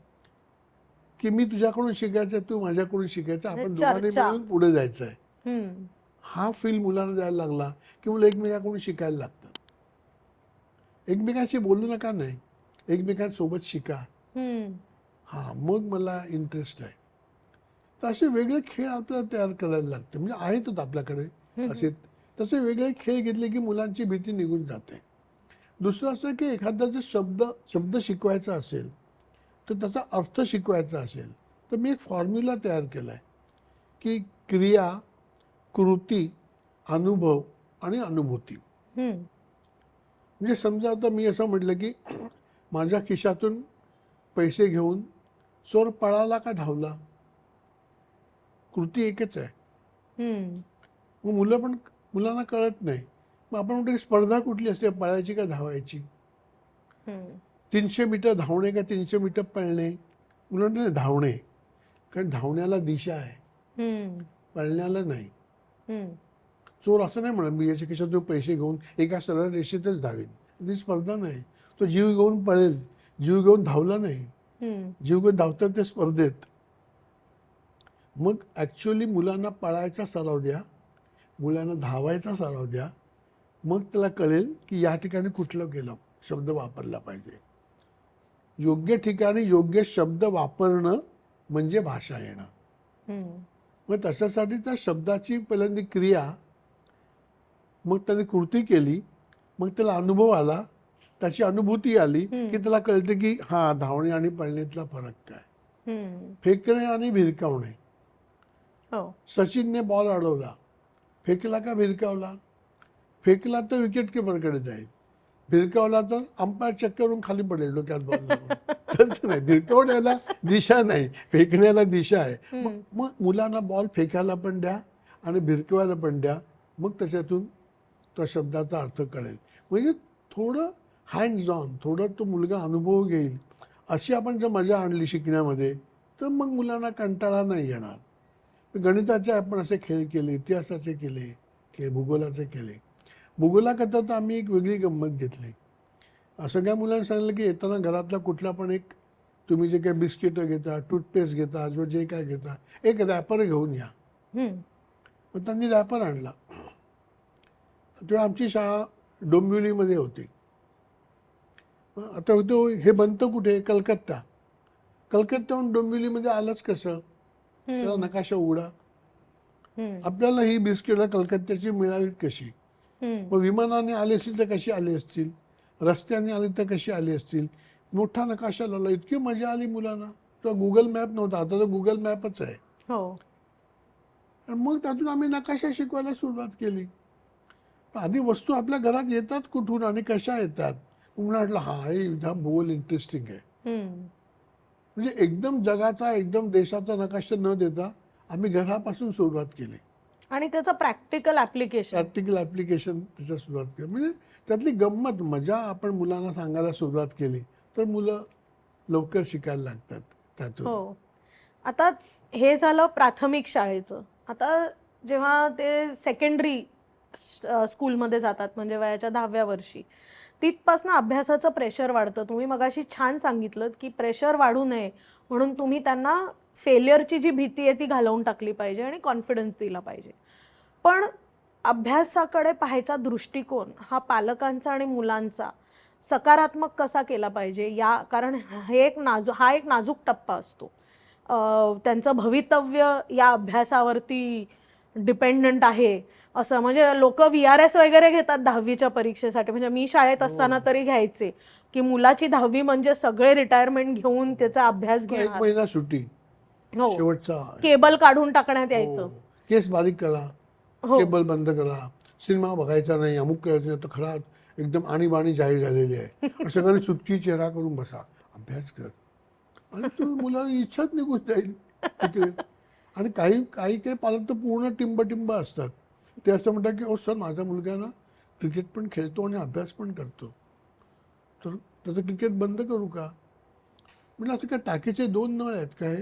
की मी तुझ्याकडून शिकायचं, तू माझ्याकडून शिकायचं, आपण दोघांनी चर्चा. मिळून पुढे जायचं आहे. हम्म. हा फील मुलांना द्यायला लागला की मुलं एकमेकांकडून शिकायला लागतात. एकमेकांशी बोलू नका नाही, एकमेकांसोबत शिका. हम्म. हा मग मला इंटरेस्ट आहे. तर असे वेगळे खेळ आपल्याला तयार करायला लागते. म्हणजे आहेतच आपल्याकडे असे. तसे वेगळे खेळ घेतले की मुलांची भीती निघून जाते. दुसरं असं की एखाद्याचा शब्द शिकवायचा असेल तर त्याचा अर्थ शिकवायचा असेल तर मी एक फॉर्म्युला तयार केला आहे की क्रिया, कृती, अनुभव आणि अनुभूती. हम्म. म्हणजे समजा आता मी असं म्हटलं की माझ्या खिशातून पैसे घेऊन चोर पळाला का धावला, कृती एकच आहे. हम्म. मग मुलांना कळत नाही. मग आपण म्हणतो की स्पर्धा कुठली असते, पळायची का धावायची. हम्म. 300 मीटर धावणे का 300 मीटर पळणे. मुलांना धावणे, कारण धावण्याला दिशा आहे, हम्म. पळण्याला नाही. हम्म. चोर असं नाही म्हणत मी याच्या खिशातून पैसे घेऊन एका सरळ रेषेतच धावेन. ती स्पर्धा नाही. तो जीव घेऊन पळेल, जीव घेऊन धावला नाही. हम्म. जीव घेऊन धावतात ते स्पर्धेत. मग ॲक्च्युअली मुलांना पळायचा सराव द्या, मुलांना धावायचा सराव द्या. मग त्याला कळेल की या ठिकाणी कुठलं गेलं शब्द वापरला पाहिजे. योग्य ठिकाणी योग्य शब्द वापरणं म्हणजे भाषा येणं. हम्म. मग तशासाठी त्या शब्दाची पहिल्यांदा क्रिया मग त्याने कृती केली, मग त्याला अनुभव आला, त्याची अनुभूती आली की त्याला कळते की हा धावणे आणि पळणीतला फरक काय, फेकणे आणि भिरकावणे. हो. सचिनने बॉल अडवला, फेकला का भिरकावला? फेकला तर विकेट किपरकडे जाईल, भिरकावला तर अंपायर चक्कर करून खाली पडेल डोक्यात बॉल लागून. तसं नाही, भिरकावण्याला दिशा नाही, फेकण्याला दिशा आहे. मग मुलांना बॉल फेकायला पण द्या आणि भिरकवायला पण द्या, मग त्याच्यातून त्या शब्दाचा अर्थ कळेल. म्हणजे थोडं हँड्स ऑन, थोडं तो मुलगा अनुभव घेईल, अशी आपण जर मजा आणली शिकण्यामध्ये तर मग मुलांना कंटाळा नाही येणार. गणिताचे आपण असे खेळ केले, इतिहासाचे केले, भूगोलाचे केले. भूगोलाकरता तर आम्ही एक वेगळी गंमत घेतली. सगळ्या मुलांना सांगितलं की येताना घरातला कुठला पण एक, तुम्ही जे काही बिस्किटं घेता, टूथपेस्ट घेता, जो जे काय घेता, एक रॅपर घेऊन या. मग त्यांनी रॅपर आणला. तेव्हा आमची शाळा डोंबिवलीमध्ये होती. आता होतो हे बनतं कुठे? कलकत्ता. कलकत्त्याहून डोंबिवलीमध्ये आलंच कसं? त्याला नकाशा उघडा. आपल्याला ही बिस्किटं कलकत्त्याची मिळाली कशी? मग विमानाने आली असतील तर कशी आली असतील, रस्त्याने आली तर कशी आली असतील. मोठा नकाशा लावला, इतकी मजा आली मुलांना. तो गुगल मॅप नव्हता, आता तर गुगल मॅपच आहे. मग त्यातून आम्ही नकाशा शिकवायला सुरुवात केली. आधी वस्तू आपल्या घरात येतात कुठून आणि कशा येतात. म्हणून म्हटलं हा भूगोल इंटरेस्टिंग आहे. म्हणजे एकदम जगाचा, एकदम देशाचा नकाशा न देता आम्ही घरापासून सुरुवात केली आणि त्याचं प्रॅक्टिकल ऍप्लिकेशन त्याच्या सुरुवात केली. म्हणजे त्यातली गंमत, मजा आपण मुलांना सांगायला सुरुवात केली तर मुलं लवकर शिकायला लागतात त्यातून. हो. आता हे झालं प्राथमिक शाळेचं. आता जेव्हा ते सेकंडरी स्कूलमध्ये जातात, म्हणजे वयाच्या 10व्या वर्षी, तिथपासून अभ्यासाचं प्रेशर वाढतं. तुम्ही मगाशी छान सांगितलं की प्रेशर वाढू नये म्हणून तुम्ही त्यांना फेलियरची जी भीती आहे ती घालवून टाकली पाहिजे आणि कॉन्फिडन्स दिला पाहिजे. पण अभ्यासाकडे पाहायचा दृष्टिकोन हा पालकांचा आणि मुलांचा सकारात्मक कसा केला पाहिजे, कारण हा एक नाजूक टप्पा असतो. त्यांचं भवितव्य या अभ्यासावरती डिपेंडंट आहे असं. म्हणजे लोक VRS वगैरे घेतात 10वीच्या परीक्षेसाठी. म्हणजे मी शाळेत असताना तरी घ्यायचे की मुलाची 10वी म्हणजे सगळे रिटायरमेंट घेऊन त्याचा अभ्यास घेणार. 1 महिना सुट्टी, शेवटचा केबल काढून टाकण्यात यायचं. केस बारीक करा, केबल बंद करा, सिनेमा बघायचा नाही, अमुक करायचं नाही. तर खरा एकदम आणीबाणी जाहीर झालेली आहे. सगळ्यांनी सुटकी चेहरा करून बसा, अभ्यास कर. आणि तू मुलाला इच्छाच निघून जाईल तिकडे. आणि काही काही काही पालक तर पूर्ण टिंब असतात. ते असं म्हणतात की ओ सर, माझा मुलगा ना क्रिकेट पण खेळतो आणि अभ्यास पण करतो, तर त्याचं क्रिकेट बंद करू का? म्हणजे असं काय टाकीचे 2 नळ आहेत काय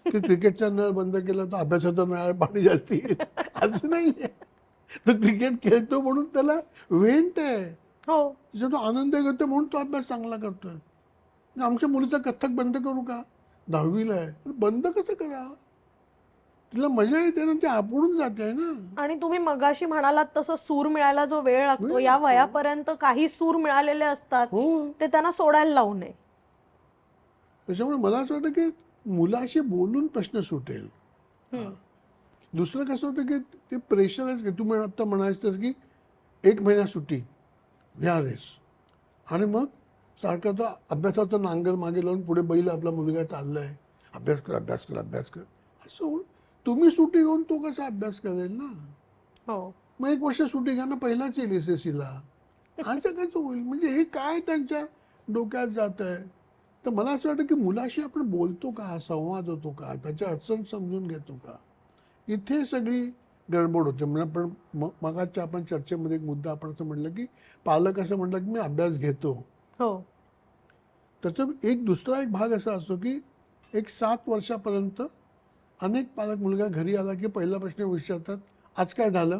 की क्रिकेटचा नळ बंद केला तर अभ्यासाचा नळाला पाणी जास्त येईल? असं नाही आहे. तो क्रिकेट खेळतो म्हणून त्याला वेंट आहे, त्याचा तो आनंद घेतो म्हणून तो अभ्यास चांगला करतोय. आमच्या मुलीचा कथ्थक बंद करू का? 10वीला आहे, बंद कसं करा? तिला मजा येते ना, ती आपणून जाते ना. आणि तुम्ही मगाशी म्हणालात तसं सूर मिळायला जो वेळ लागतो, या वयापर्यंत काही सूर मिळालेले असतात ते त्यांना सोडायला लावू नये. त्याच्यामुळे मला असं वाटतं की मुलाशी बोलून प्रश्न सुटेल. दुसरं कसं होतं की ते प्रेशरच की तुम्ही आता म्हणायचं की 1 महिना सुट्टी, VRS, आणि मग सारखं तो अभ्यासाचं नांगर मागे लावून पुढे बैल आपला मुलगा चाललाय, अभ्यास कर अभ्यास कर अभ्यास कर. असं तुम्ही सुट्टी घेऊन तो कसा अभ्यास करेल ना? मग 1 वर्ष सुट्टी घ्या ना, पहिलाच येईल SSCला, असं कसं होईल? म्हणजे हे काय त्यांच्या डोक्यात जात आहे? तर मला असं वाटतं की मुलाशी आपण बोलतो का, संवाद होतो का, त्याच्या अडचण समजून घेतो का, इथे सगळी गडबड होते. म्हणजे पण मगाच्या आपण चर्चेमध्ये एक मुद्दा आपण असं म्हटलं की पालक असं म्हटलं की मी अभ्यास घेतो. त्याचा दुसरा एक भाग असा असतो की 7 वर्षापर्यंत अनेक पालक मुलगा घरी आला की पहिला प्रश्न विचारतात, आज काय झालं,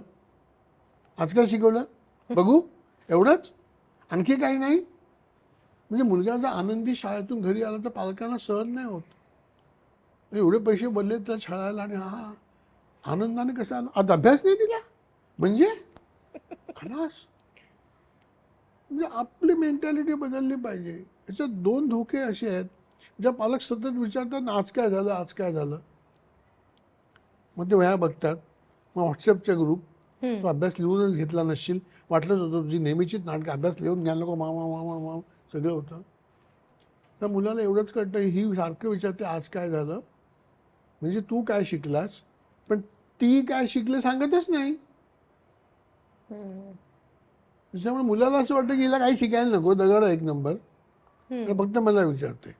आज काय शिकवलं, बघू, एवढंच, आणखी काही नाही. म्हणजे मुलगा जर आनंदी शाळेतून घरी आला तर पालकांना सहन नाही होत. एवढे पैसे भरले त्या शाळेला आणि हा आनंदाने कसा आला, आज अभ्यास नाही दिला म्हणजे खलास. म्हणजे आपली मेंटॅलिटी बदलली पाहिजे. याच्यात 2 धोके असे आहेत, ज्या पालक सतत विचारतात आज काय झालं, आज काय झालं. मग ते वह्या बघतात, मग व्हॉट्सअपचे ग्रुप, तो अभ्यास लिहूनच घेतला नसशील, वाटलंच होतं तुझी नेहमीचीच नाटकं, अभ्यास लिहून घ्यायला नको, मामा मामा मामा सगळं होतं. त्या मुलाला एवढंच कळतं, ही सारखं विचारते आज काय झालं, म्हणजे तू काय शिकलास, पण ती काय शिकले सांगतच नाही. त्याच्यामुळे मुलाला असं वाटतं की हिला काही शिकायला नको, दगड आहे एक नंबर, फक्त मला विचारते.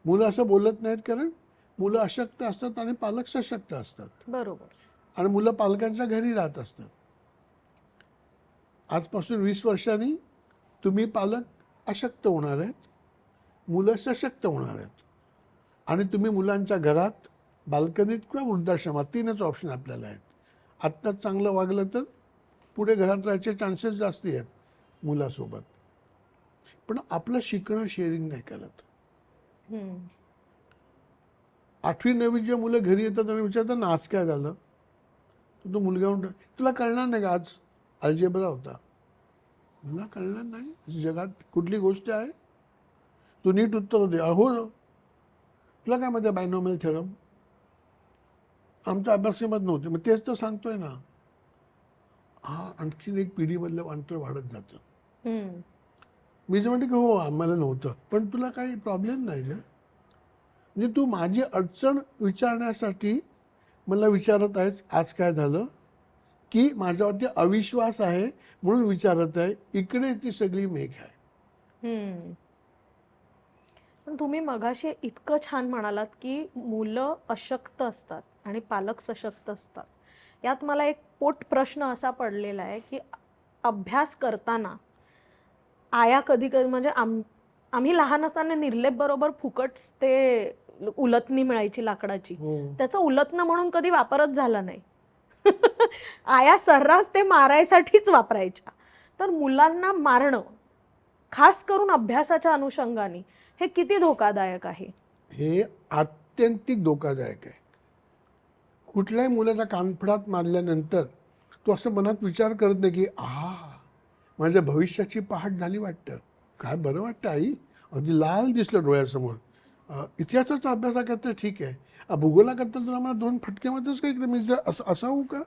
मुलं असं बोलत नाहीत कारण मुलं अशक्त असतात आणि पालक सशक्त असतात. बरोबर. आणि मुलं पालकांच्या घरी राहत असतात. आजपासून 20 वर्षांनी तुम्ही पालक अशक्त होणार आहेत, मुलं सशक्त होणार आहेत. आणि तुम्ही मुलांच्या घरात, बाल्कनीत किंवा वृद्धाश्रमात, 3च ऑप्शन आपल्याला आहेत. आत्ताच चांगलं वागलं तर पुढे घरात राहायचे चान्सेस जास्ती आहेत मुलासोबत. पण आपलं शिकणं शेअरिंग नाही करत. 8वी 9वीची मुलं घरी येतात आणि विचारतात ना आज काय झालं, तो मुलगा म्हणतो तुला कळणार नाही का आज अल्जेब्रा होता. मला कळणार नाही, जगात कुठली गोष्ट आहे, तू नीट उत्तर दे. अहो तुला काय माहिती बायनॉमियल थेरम, आमच्या अभ्यासक्रमात नव्हते. मग तेच तर सांगतोय ना. हा आणखीन एक पिढीमधलं अंतर वाढत जातं. मी जे म्हणते की हो आम्हाला नव्हतं, पण तुला काही प्रॉब्लेम नाही ना. म्हणजे तू माझी अडचण विचारण्यासाठी मला विचारत आहेस आज काय झालं, की माझ्यावरती अविश्वास आहे म्हणून विचारत आहे. इकडे ती सगळी मेघ आहे. पण तुम्ही मगाशी इतकं छान म्हणालात की मुलं अशक्त असतात आणि पालक सशक्त असतात. यात मला एक पोट प्रश्न असा पडलेला आहे की अभ्यास करताना आया कधी कधी म्हणजे आम्ही लहान असताना निर्लेप बरोबर फुकट ते उलथणी मिळायची लाकडाची, त्याचं उलथणं म्हणून कधी वापरच झाला नाही. आया सर्रास ते मारायसाठीच वापरायच्या. तर मुलांना मारणं खास करून अभ्यासाच्या अनुषंगाने हे किती धोकादायक आहे? हे आत्यंतिक धोकादायक आहे. कुठल्याही मुलाच्या कानफडात मारल्यानंतर तो असं मनात विचार करत नाही की माझ्या भविष्याची पहाट झाली वाटतं, काय बरं वाटतं आई, अगदी लाल दिसलं डोळ्यासमोर. इतिहासाचा अभ्यास करता ठीक आहे, भूगोला करता तर आम्हाला 2 फटक्यामध्येच काही मी जर असं होऊ का.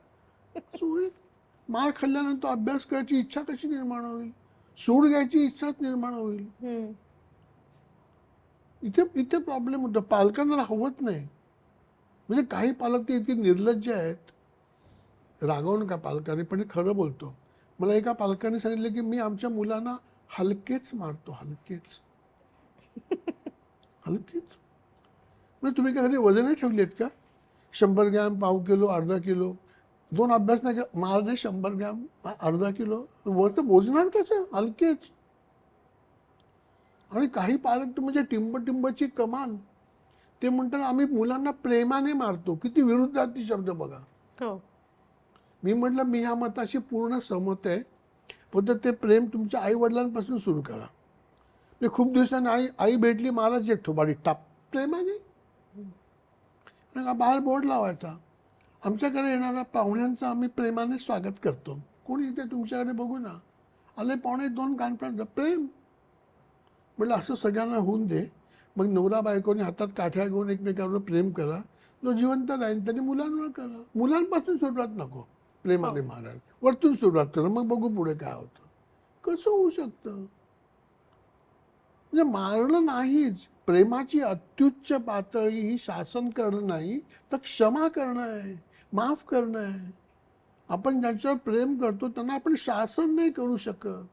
मार खाल्ल्यानंतर अभ्यास करायची इच्छा कशी निर्माण होईल, सूड घ्यायची इच्छाच निर्माण होईल. इथे प्रॉब्लेम होतो, पालकांना हवत नाही. म्हणजे काही पालक ते इतके निर्लज्ज आहेत, रागवू नका पालकांनी, पण हे खरं बोलतो. मला एका पालकाने सांगितलं की मी आमच्या मुलांना हलकेच मारतो, हलकेच. म्हणजे तुम्ही काय कधी वजने ठेवली आहेत का, 100 ग्रॅम, पाव किलो, अर्धा किलो, 2 अभ्यास नाही मारणे 100 ग्रॅम, अर्धा किलो, वरचं मोजणार कसं, हलकेच. आणि काही पालक म्हणजे टिंबची कमाल, ते म्हणतात आम्ही मुलांना प्रेमाने मारतो. किती विरुद्धार्थी शब्द बघा. मी म्हटलं मी ह्या मताशी पूर्ण सहमत आहे, फक्त ते प्रेम तुमच्या आई वडिलांपासून सुरू करा. मी खूप दिवसांनी आई भेटली, महाराज एक थोबाडी टाप, प्रेमाने. बाहेर बोर्ड लावायचा, आमच्याकडे येणाऱ्या पाहुण्यांचं आम्ही प्रेमाने स्वागत करतो. कोणी इथे तुमच्याकडे बघू ना, आले पाहुणे 2 कानफड, प्रेम. म्हटलं असं सगळ्यांना होऊन दे. मग नवरा बायकोने हातात काठ्या घेऊन एकमेकांवर प्रेम करा, जो जिवंत राहील त्यांनी मुलांवर करा. मुलांपासून सुरुवात नको प्रेमाने मारायला, वरतून सुरुवात करा, मग बघू पुढे काय होतं. कसं होऊ शकतं. म्हणजे मारणं नाहीच, प्रेमाची अत्युच्च पातळी ही शासन करणं नाही तर क्षमा करणं आहे, माफ करणं आहे. आपण ज्यांच्यावर प्रेम करतो त्यांना आपण शासन नाही करू शकत.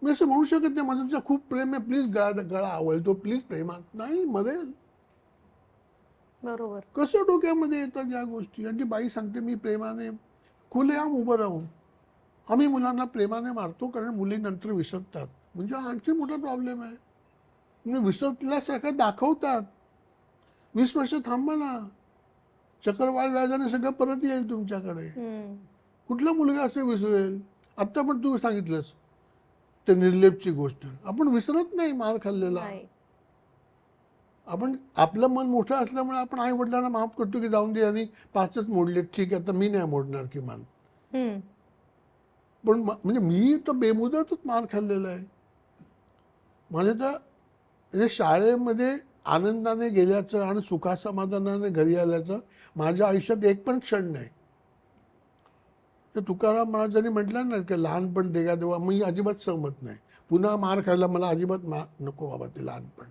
मी असं म्हणू शकत नाही माझं तुझं खूप प्रेम आहे, प्लीज गळा आवडतो, प्लीज प्रेमात नाही, मरेल. बरोबर. कसं डोक्यामध्ये येतात या गोष्टी. आणि ती बाई सांगते मी प्रेमाने, खुलेआम उभं राहून आम्ही मुलांना प्रेमाने मारतो कारण मुली नंतर विसरतात. म्हणजे आणखी मोठा प्रॉब्लेम आहे. म्हणजे विसरल्यासारखं दाखवतात. 20 वर्ष थांबा ना, चक्रवाढ व्याजाने सगळं परत येईल तुमच्याकडे. कुठला मुलगा असं विसरेल. आत्ता पण तू सांगितलंस ते निर्लेपची गोष्ट, आपण विसरत नाही मार खाल्लेला. आपण आपलं मन मोठं असल्यामुळे आपण आई वडिलांना माफ करतो की जाऊन दे आणि 5च मोडले, ठीक आहे आता मी नाही मोडणार किमान. पण म्हणजे मी तर बेमुदतच मार खाल्लेला आहे. माझ्या तर म्हणजे शाळेमध्ये आनंदाने गेल्याचं आणि सुखासमाधानाने घरी आल्याचं माझ्या आयुष्यात एक पण क्षण नाही. तर तुकाराम महाराजांनी म्हटलं ना की लहानपण देगा देवा, मी अजिबात सहमत नाही. पुन्हा मार खायला मला अजिबात नको बाबा ते लहानपण.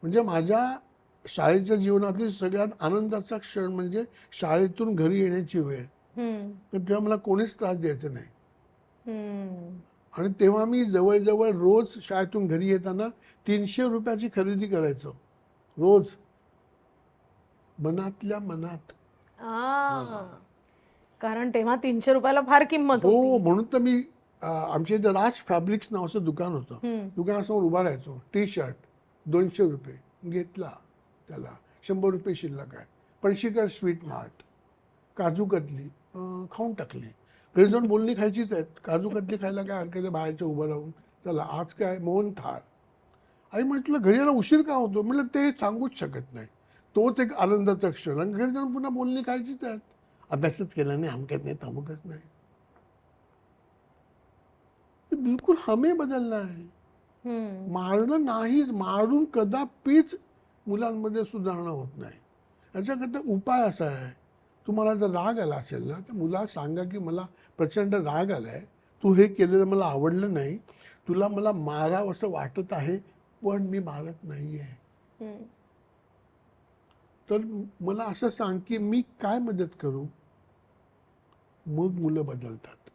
म्हणजे माझ्या शाळेच्या जीवनातील सगळ्यात आनंदाचा क्षण म्हणजे शाळेतून घरी येण्याची वेळ. तर तेव्हा मला कोणीच त्रास द्यायचं नाही. आणि तेव्हा मी जवळजवळ रोज शाळेतून घरी येताना 300 रुपयाची खरेदी करायचो रोज, मनातल्या मनात. कारण तेव्हा 300 रुपयाला फार किंमत हो, होती. म्हणून तर मी आमच्या इथे राज फॅब्रिक्स नावाचं दुकान होतं. दुकानासमोर उभा राहायचो. टी शर्ट 200 रुपये घेतला, त्याला 100 रुपये शिल्लक आहे. पणशीकर स्वीट मार्ट, काजू कतली खाऊन टाकली. घरी जाऊन बोलणी खायचीच आहेत. काजू कतली खायला काय हरकत आहे बाहेरच्या उभं राहून. चला आज काय मोहन थाळ. आई म्हटलं घरी यायला उशीर का होतो. म्हटलं ते सांगूच शकत नाही. तोच एक आनंदाचा क्षण. आणि घरी जाऊन पुन्हा बोलणी खायचीच आहेत. अभ्यासच केला नाही, अमकत नाही, तमुकच नाही. बिलकुल हमे बदलला आहे. मारणं नाही, मारून कदापिच मुलांमध्ये सुधारणा होत नाही. याच्याकरता उपाय असा आहे, तुम्हाला जर राग आला असेल ना तर मुलाला सांगा की मला प्रचंड राग आलाय, तू हे केलेलं मला आवडलं नाही, तुला मला मारावं असं वाटत आहे पण मी मारत नाहीये. तर मला असं सांग की मी काय मदत करू. मग मुलं बदलतात.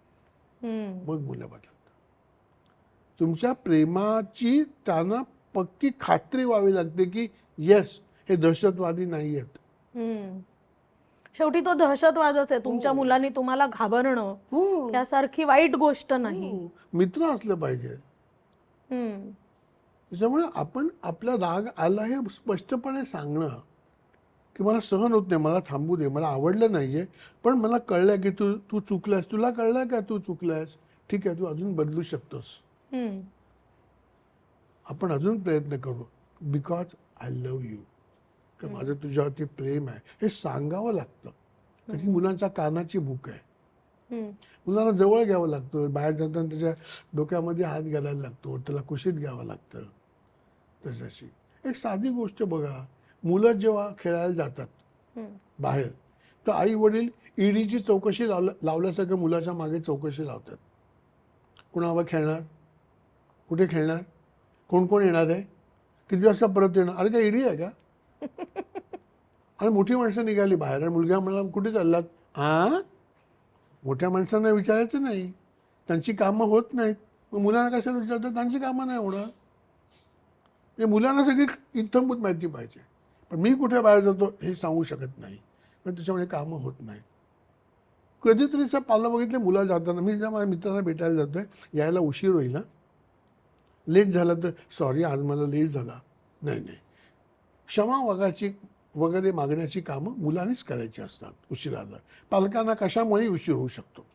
मग मुलं बदलतात. तुमच्या प्रेमाची त्यांना पक्की खात्री व्हावी लागते की येस हे दहशतवादी नाही आहेत. शेवटी तो दहशतवादच आहे. तुमच्या मुलांनी तुम्हाला घाबरणं यासारखी वाईट गोष्ट नाही. मित्र असलं पाहिजे. त्याच्यामुळे आपण आपला राग आला हे स्पष्टपणे सांगणं की मला सहन होत नाही, मला थांबू दे, मला आवडलं नाहीये, पण मला कळलंय की तू चुकलास. तुला कळलंय का तू चुकलास, ठीक आहे, तू अजून बदलू शकतोस. आपण अजून प्रयत्न करू बिकॉज आय लव्ह यू, की माझं तुझ्यावरती प्रेम आहे हे सांगावं लागतं. कारण ही मुलांच्या कानाची भूक आहे. मुलांना जवळ घ्यावं लागतं. बाहेर जाताना त्याच्या डोक्यामध्ये हात घालायला लागतो, त्याला कुशीत घ्यावं लागतं. तशाशी एक साधी गोष्ट बघा, मुलं जेव्हा खेळायला जातात बाहेर तर आई वडील ईडीची चौकशी लावल्यासारखं मुलाच्या मागे चौकशी लावतात. कुणावर खेळणार, कुठे खेळणार, कोण कोण येणार आहे, किती वाजता परत येणार, अरे काय ईडी आहे का. आणि मोठी माणसं निघाली बाहेर आणि मुलगा म्हणाला कुठे चाललात. मोठ्या माणसांना विचारायचं नाही, त्यांची कामं होत नाहीत. मग मुलांना कशाला विचारतात, त्यांची कामं नाही होणार. म्हणजे मुलांना सगळी इत्थंभूत माहिती पाहिजे, पण मी कुठे बाहेर जातो हे सांगू शकत नाही, पण त्याच्यामुळे कामं होत नाही. कधीतरीचा पाला बघितले मुलं जाताना, मी ज्या माझ्या मित्राला भेटायला जातोय, यायला उशीर होईल ना, लेट झाला तर सॉरी आज मला लेट झाला. नाही नाही, क्षमा वगैरे मागण्याची कामं मुलांनीच करायची असतात. उशिराला पालकांना कशामुळे उशीर होऊ शकतो.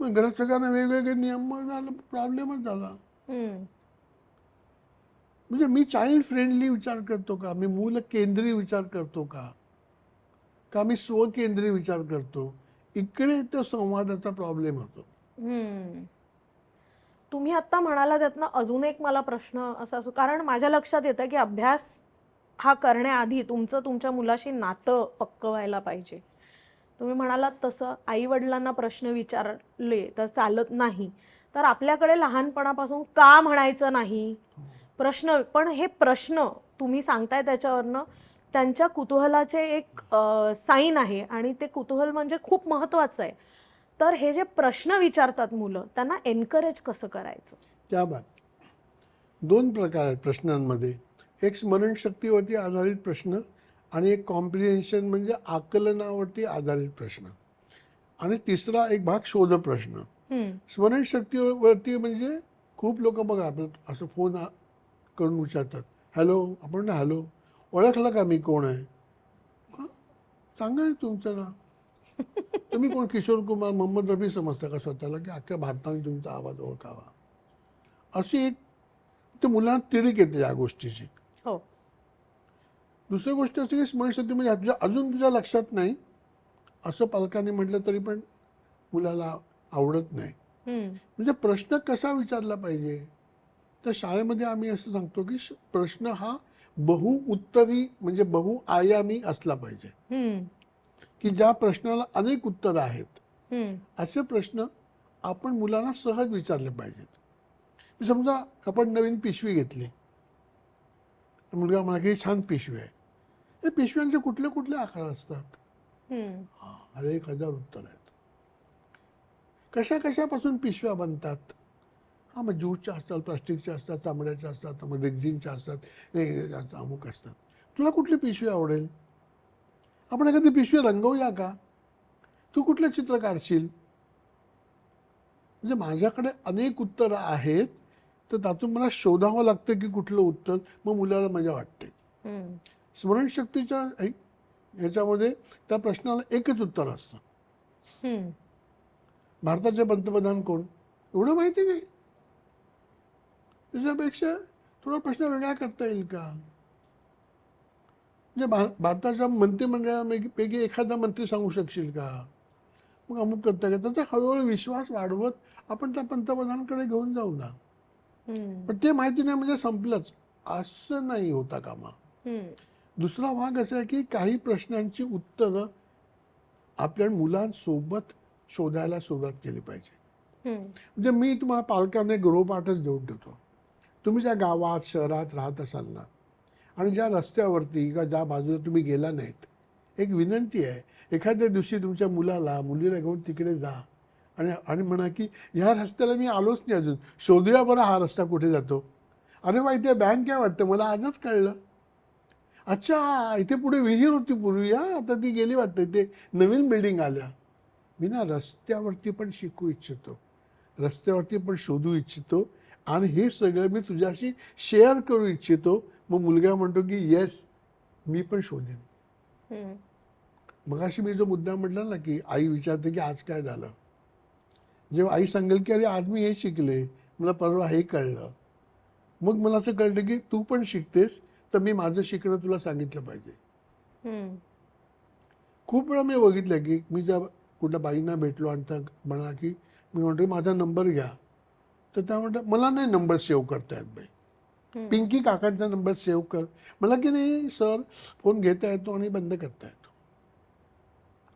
मग घरात सगळ्यांना वेगवेगळे नियम झाला, प्रॉब्लेमच झाला. म्हणजे मी चाइल्ड फ्रेंडली विचार करतो का, मी मूल केंद्रीय विचार करतो का मी स्वकेंद्रीय विचार करतो. इकडे तो संवादाचा प्रॉब्लेम होतो. तुम्ही आता म्हणाला त्यातनं अजून एक मला प्रश्न असा असो, कारण माझ्या लक्षात येतं की अभ्यास हा करण्याआधी तुमचं तुमच्या मुलाशी नातं पक्क व्हायला पाहिजे. तुम्ही म्हणालात तसं आई वडिलांना प्रश्न विचारले तर चालत नाही, तर आपल्याकडे लहानपणापासून का म्हणायचं नाही प्रश्न. पण हे प्रश्न तुम्ही सांगताय त्याच्यावरनं त्यांच्या कुतूहलाचे एक साईन आहे, आणि ते कुतूहल म्हणजे खूप महत्त्वाचं आहे. तर हे जे प्रश्न विचारतात मुलं, त्यांना एनकरेज कसं करायचं. त्या बात दोन प्रकार आहेत प्रश्नांमध्ये. एक स्मरणशक्तीवरती आधारित प्रश्न आणि एक कॉम्प्रिहेन्शन म्हणजे आकलनावरती आधारित प्रश्न, आणि तिसरा एक भाग शोध प्रश्न. स्मरणशक्तीवरती म्हणजे खूप लोक बघा आपलं असं फोन करून विचारतात, हॅलो, आपण हॅलो, ओळखलं का मी कोण आहे, सांगा ना तुमचं नाव. तुम्ही कोण, किशोर कुमार, मोहम्मद रफी समजता का स्वतःला, की अख्ख्या भारताने तुमचा आवाज ओळखावा. अशी एक ते मुलांना तिरीक येते या गोष्टीची. दुसरी गोष्ट अशी की स्मरणशक्ती म्हणजे अजून तुझ्या लक्षात नाही असं पालकांनी म्हटलं तरी पण मुलाला आवडत नाही. म्हणजे प्रश्न कसा विचारला पाहिजे, तर शाळेमध्ये आम्ही असं सांगतो की प्रश्न हा बहुउत्तरी म्हणजे बहुआयामी असला पाहिजे. की ज्या प्रश्नाला अनेक उत्तरं आहेत हम्म. असे प्रश्न आपण मुलांना सहज विचारले पाहिजेत. समजा आपण नवीन पिशवी घेतली, मुलगा म्हणा की छान पिशवी आहे, हे पिशव्यांचे कुठले कुठले आकार असतात? हम्म. अरे 1000 उत्तर आहेत. कशा कशापासून पिशव्या बनतात? मग ज्यूटच्या असतात, प्लास्टिकच्या असतात, चामड्याच्या असतात, मग रेक्झिनच्या असतात, हे अमुक असतात. तुला कुठली पिशवी आवडेल? आपण एखादी पिशवी रंगवूया का? तू कुठलं चित्र काढशील? म्हणजे माझ्याकडे अनेक उत्तरं आहेत, तर त्यातून मला शोधावं लागतं की कुठलं उत्तर. मग मुलाला मजा वाटते. हम्म. स्मरणशक्तीच्या ह्याच्यामध्ये त्या प्रश्नाला एकच उत्तर असतं. हम्म. भारताचे पंतप्रधान कोण? एवढं माहिती नाही. त्याच्यापेक्षा थोडा प्रश्न वेगळा करता येईल का? म्हणजे भारताच्या मंत्रिमंडळापैकी एखादा मंत्री सांगू शकशील का? मग अमुक करता येतं. तर हळूहळू विश्वास वाढवत आपण त्या पंतप्रधानांकडे घेऊन जाऊ ना. पण ते माहिती नाही म्हणजे संपलंच असं नाही होता कामा. दुसरा भाग असा आहे की काही प्रश्नांची उत्तरं आपल्या मुलांसोबत शोधायला सुरुवात केली पाहिजे. म्हणजे मी तुम्हाला पालकांना गृहपाठच देऊन ठेवतो. तुम्ही ज्या गावात शहरात राहत असाल ना, आणि ज्या रस्त्यावरती किंवा ज्या बाजूला तुम्ही गेला नाहीत, एक विनंती आहे, एखाद्या दिवशी तुमच्या मुलीला घेऊन तिकडे जा आणि म्हणा की ह्या रस्त्याला मी आलोच नाही अजून, शोधूया बरं हा रस्ता कुठे जातो. अरे वा, इथे बँक काय वाटतं, मला आजच कळलं. अच्छा, इथे पुढे विहीर होती पूर्वी, आता ती गेली वाटतं, इथे नवीन बिल्डिंग आल्या. मी ना रस्त्यावरती पण शिकू इच्छितो, रस्त्यावरती पण शोधू इच्छितो, आणि हे सगळं मी तुझ्याशी शेअर करू इच्छितो. मग मुलगा म्हणतो की येस, मी पण शोधेन. मगाशी मी जो मुद्दा म्हटला ना की आई विचारते की आज काय झालं, जेव्हा आई सांगेल की अरे आज मी हे शिकले, मला परवा हे कळलं, मग मला असं कळलं की तू पण शिकतेस, तर मी माझं शिकणं तुला सांगितलं पाहिजे. खूप वेळा मी बघितलं की मी ज्या कुठल्या बाईंना भेटलो आणि त्या म्हणा की मी म्हणतो माझा नंबर घ्या, तर त्या म्हणतात मला नाही नंबर सेव्ह करता येत बाई, पिंकी काकांचा नंबर सेव्ह कर. मला की नाही सर, फोन घेता येतो आणि बंद करता येतो.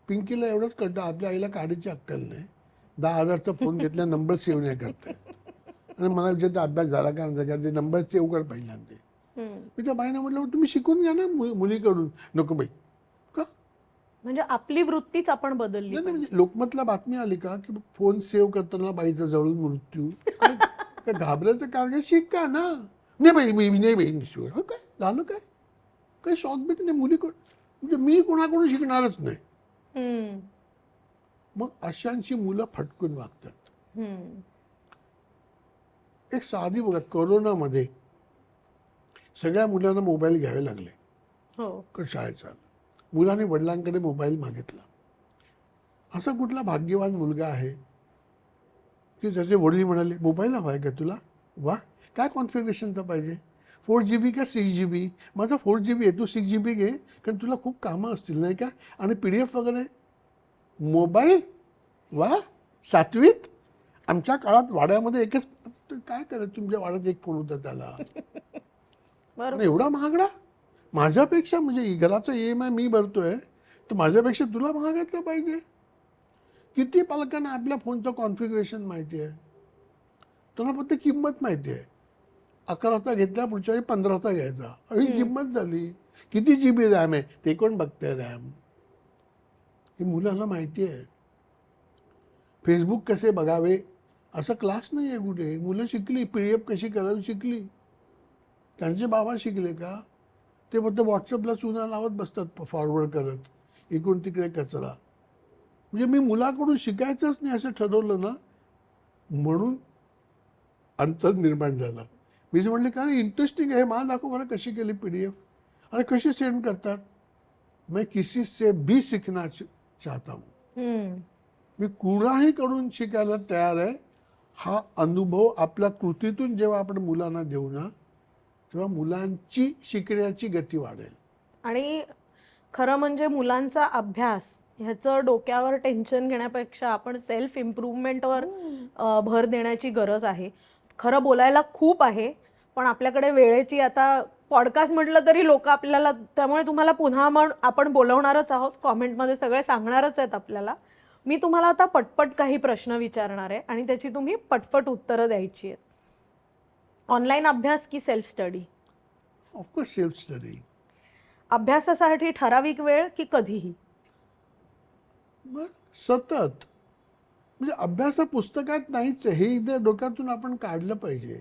पिंकीला एवढंच कळतं, आपल्या आईला काढीची अक्कल नाही. 10,000चा फोन घेतला, नंबर सेव्ह नाही करता येत. आणि मला विचारतं अभ्यास झाला का नाही, नंबर सेव्ह कर पहिल्यांदा. मी त्या बाईने म्हटलं तुम्ही शिकून घ्या ना मुलीकडून. नको बाई. का? म्हणजे आपली वृत्तीच आपण बदलली. म्हणजे लोकमतला बातमी आली का की फोन सेव्ह करताना बाईचा जळून मृत्यू, काय घाबरायचं कारण? शिक का ना. नाही बाई, मी नाही बाई शिकवलं. काय झालं, काय काय शॉक बिक नाही मुलीकडून, म्हणजे मी कोणाकडून शिकणारच नाही. मग अशांची मुलं फटकून वागतात. एक साधी बघा, कोरोनामध्ये सगळ्या मुलांना मोबाईल घ्यावे लागले. शाळेचा मुलांनी वडिलांकडे मोबाईल मागितला. असा कुठला भाग्यवान मुलगा आहे की ज्याचे वडील म्हणाले मोबाईल हवा आहे का तुला? वा, काय कॉन्फिगरेशनचा पाहिजे, 4GB का 6GB? माझा 4GB आहे, तू 6GB घे, कारण तुला खूप कामं असतील नाही का, आणि PDF वगैरे. मोबाईल? वा, 7वीत? आमच्या काळात वाड्यामध्ये एकच, काय करायचं, तुमच्या वाड्यात एक फोन होता त्याला. एवढा महागडा? माझ्यापेक्षा म्हणजे घराचा EMI मी भरतोय, तर माझ्यापेक्षा तुला महागातलं पाहिजे. किती पालकांना आपल्या फोनचं कॉन्फिगरेशन माहिती आहे, त्यांना फक्त किंमत माहिती आहे. 11चा घेतला, पुढच्या वेळी 15चा घ्यायचा, ही किंमत झाली. किती GB रॅम आहे ते कोण बघतंय रॅम? ही मुलांना माहिती आहे. फेसबुक कसे बघावे असं क्लास नाही आहे कुठे. मुलं शिकली, PDF कशी करावी शिकली. त्यांचे बाबा शिकले का? ते फक्त व्हॉट्सअपला चुना लावत बसतात, फॉरवर्ड करत, इकडून तिकडे कचरा. म्हणजे मी मुलाकडून शिकायचंच नाही असं ठरवलं ना, म्हणून अंतर निर्माण झालं. मी जे म्हणले काय इंटरेस्टिंग आहे, मला दाखव बरं कशी केली PDF, आणि कशी सेंड करतात. मैं किसी से भी सीखना चाहता हूँ. मी कुणाही कडून शिकायला तयार आहे. हा अनुभव आपल्या कृतीतून जेव्हा आपण मुलांना देऊ ना, तेव्हा मुलांची शिकण्याची गती वाढेल. आणि खरं म्हणजे मुलांचा अभ्यास ह्याचं डोक्यावर टेन्शन घेण्यापेक्षा आपण सेल्फ इम्प्रूव्हमेंटवर भर देण्याची गरज आहे. खरं बोलायला खूप आहे, पण आपल्याकडे वेळेची आता पॉडकास्ट म्हटलं तरी लोक आपल्याला, त्यामुळे तुम्हाला पुन्हा आपण बोलवणारच आहोत, कॉमेंटमध्ये सगळे सांगणारच आहेत आपल्याला. मी तुम्हाला आता पटपट काही प्रश्न विचारणार आहे आणि त्याची तुम्ही पटपट उत्तरं द्यायची आहेत. ऑनलाईन अभ्यास की self study? Of course self study. अभ्यासासाठी ठराविक वेळ की कधीही? सतत. म्हणजे अभ्यास हा पुस्तकात नाहीच आहे, हे एकदा डोक्यातून आपण काढलं पाहिजे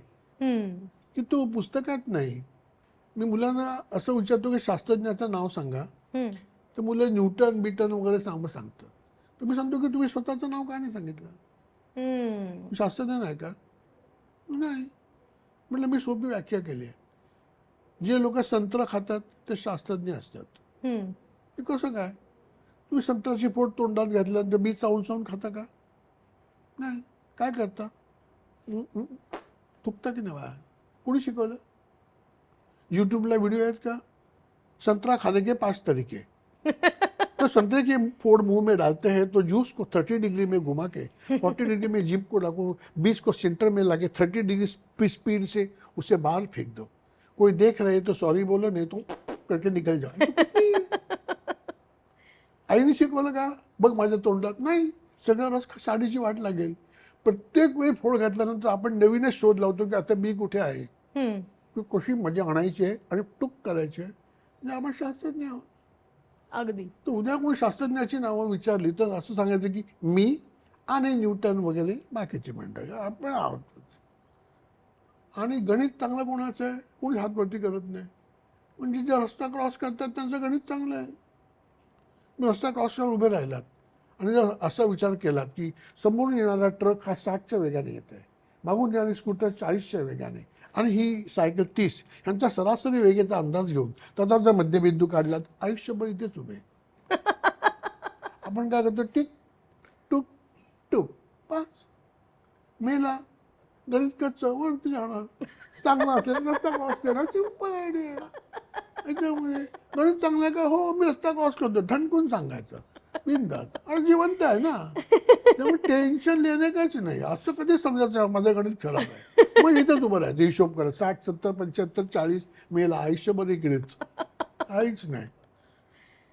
की तो पुस्तकात नाही. मी मुलांना असं विचारतो की शास्त्रज्ञाचं नाव सांगा, तर मुलं न्यूटन बिटन वगैरे सांगतं. तुम्ही सांगतो की तुम्ही स्वतःचं नाव का नाही सांगितलं? शास्त्रज्ञ नाही का? नाही. म्हटलं मी सोपी व्याख्या केली आहे. जे लोक संत्र खातात ते शास्त्रज्ञ असतात. ते कसं काय? तुम्ही संत्र्याची पोट तोंडात घातल्यानंतर बी चावून चावून खाता का? नाही. काय करता? थुकता की नाही बाहेर? कोणी शिकवलं? यूट्यूबला व्हिडिओ आहेत का? संतरा खाने के 5 तरीके. तो संतरे के फोड़ मुंह में डालते हैं तो जूस को 30 डिग्री में घुमा के 40 डिग्री में जीभ को लागू, बीज को सेंटर में लगे 30 डिग्री स्पीड से उसे बाहर फेंक दो. कोई देख रहे तो सॉरी बोलो, नहीं तो करके निकल जाओ. आईने शिकवलं का? बघ माझ्या तोंडात नाही, सगळा रस साडीची वाट लागेल. प्रत्येक वेळी फोड घातल्यानंतर आपण नवीनच शोध लावतो की आता बी कुठे आहे, की कशी मजा आणायची आहे आणि टूक करायची आहे. म्हणजे आपण शास्त्रज्ञ आहोत. अगदी. तर उद्या कोणी शास्त्रज्ञाची नावं विचारली तर असं सांगायचं की मी आणि न्यूटन वगैरे बाकीची मंडळी आपण आहोत. आणि गणित चांगलं कोणाचं आहे? कोणी हातवरती करत नाही. म्हणजे जे रस्ता क्रॉस करतात त्यांचं गणित चांगलं आहे. रस्ता क्रॉसवर उभे राहिलात आणि जर असा विचार केलात की समोरून येणारा ट्रक हा 60च्या वेगाने येत आहे, मागून येणारी स्कूटर 40च्या वेगाने आणि ही सायकल 30, ह्यांचा सरासरी वेगेचा अंदाज घेऊन त्याचा जर मध्यबिंदू काढलात, आयुष्यभर इथेच उभे. आपण काय करतो? टिक टुक टुक 5 मेला. गणित कच्चं वरती जाणार, चांगला असेल रस्ता क्रॉस करा. Simple idea. त्याच्यामुळे गणित चांगलं आहे का? हो, मी रस्ता क्रॉस करतो. ठणकून सांगायचं, बिनधास्त. आणि जिवंत आहे ना, त्यामुळे टेन्शन लिहिणे काहीच नाही. असं कधी समजायचं माझं गणित खराब आहे, मग इथंच उभं राहायचं, हिशोब करा. 60 70 75 40 मेला, आयुष्यभर इकडेच. काहीच नाही.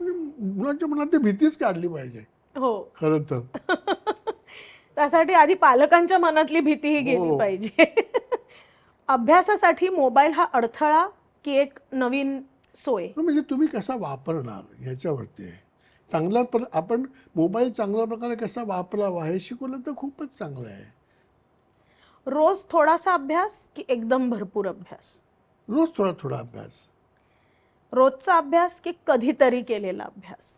म्हणजे मुलांच्या मनात ती भीतीच काढली पाहिजे. हो, खरं तर त्यासाठी आधी पालकांच्या मनातली भीतीही गेली पाहिजे. अभ्यासासाठी मोबाईल हा अडथळा की एक नवीन सोय? म्हणजे तुम्ही कसा वापरणार ह्याच्यावरती आहे. चांगला पण आपण मोबाईल चांगल्या प्रकारे कसा वापरावा हे शिकवलं तर खूपच चांगलं आहे. रोज थोडासा अभ्यास की एकदम भरपूर अभ्यास? रोज थोडा थोडा अभ्यास. रोजचा अभ्यास की कधीतरी केलेला अभ्यास?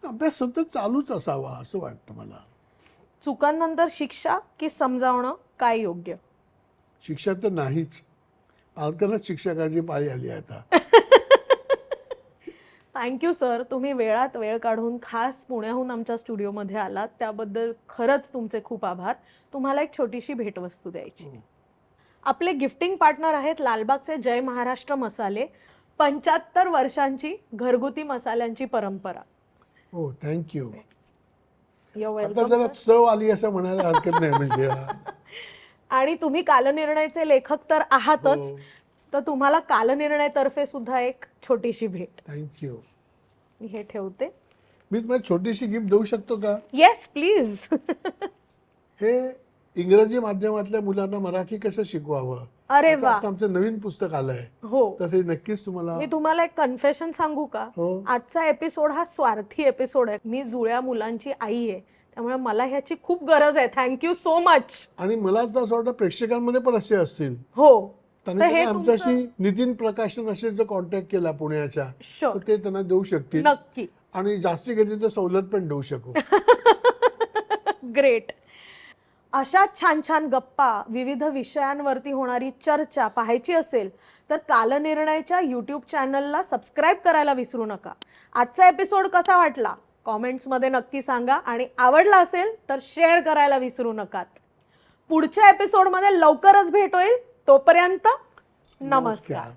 अभ्यास सतत चालूच असावा असं वाटतं मला. चुकांनंतर शिक्षा की समजावणं, काय योग्य? शिक्षा तर नाहीच, पालकांनाच शिक्षा करायची पाळी आली आहे आता. थँक्यू सर, तुम्ही वेळात वेळ काढून खास पुण्याहून आमच्या स्टुडिओमध्ये आलात, त्याबद्दल खरंच तुमचे खूप आभार. तुम्हाला एक छोटीशी भेटवस्तू द्यायची. आपले गिफ्टिंग पार्टनर आहेत लालबागचे जय महाराष्ट्र मसाले. 75 वर्षांची घरगुती मसाल्यांची परंपरा. हो, थँक्यू. वेलकम. जरा चव आली असं म्हणायला हरकत नाही. म्हणजे आणि तुम्ही कालनिर्णयचे लेखक तर आहातच, तर तुम्हाला कालनिर्णयतर्फे सुद्धा एक छोटीशी भेट. थँक्यू. मी हे ठेवते. मी तुम्हाला छोटीशी गिफ्ट देऊ शकतो का? Yes please. हे इंग्रजी माध्यमातल्या मुलांना मराठी कसं शिकवावं, अरे असं वा. आता आमचं नवीन पुस्तक आलंय. हो, तर हे नक्कीच तुम्हाला. मी तुम्हाला एक कन्फेशन सांगू का? हो. आजचा एपिसोड हा स्वार्थी एपिसोड आहे. मी जुळ्या मुलांची आई आहे, त्यामुळे मला ह्याची खूप गरज आहे. Thank you so much. आणि मला तर असं वाटतं प्रेक्षकांमध्ये पण असे असतील. हो, त्यांनी जर आमच्याशी नितीन प्रकाशन असे जर कॉन्टॅक्ट केला पुण्याच्या, Sure. तर ते त्यांना देऊ शकतील. नक्की. आणि जास्ती घेतली तर सवलत पण देऊ शकू. ग्रेट. अशा छान छान गप्पा, विविध विषयांवरती होणारी चर्चा पाहायची असेल तर कालनिर्णयच्या यूट्यूब चॅनलला सबस्क्राईब करायला विसरू नका. आजचा एपिसोड कसा वाटला कॉमेंट्समध्ये नक्की सांगा आणि आवडला असेल तर शेअर करायला विसरू नका. पुढच्या एपिसोडमध्ये लवकरच भेट होईल. तोपर्यंत नमस्कार.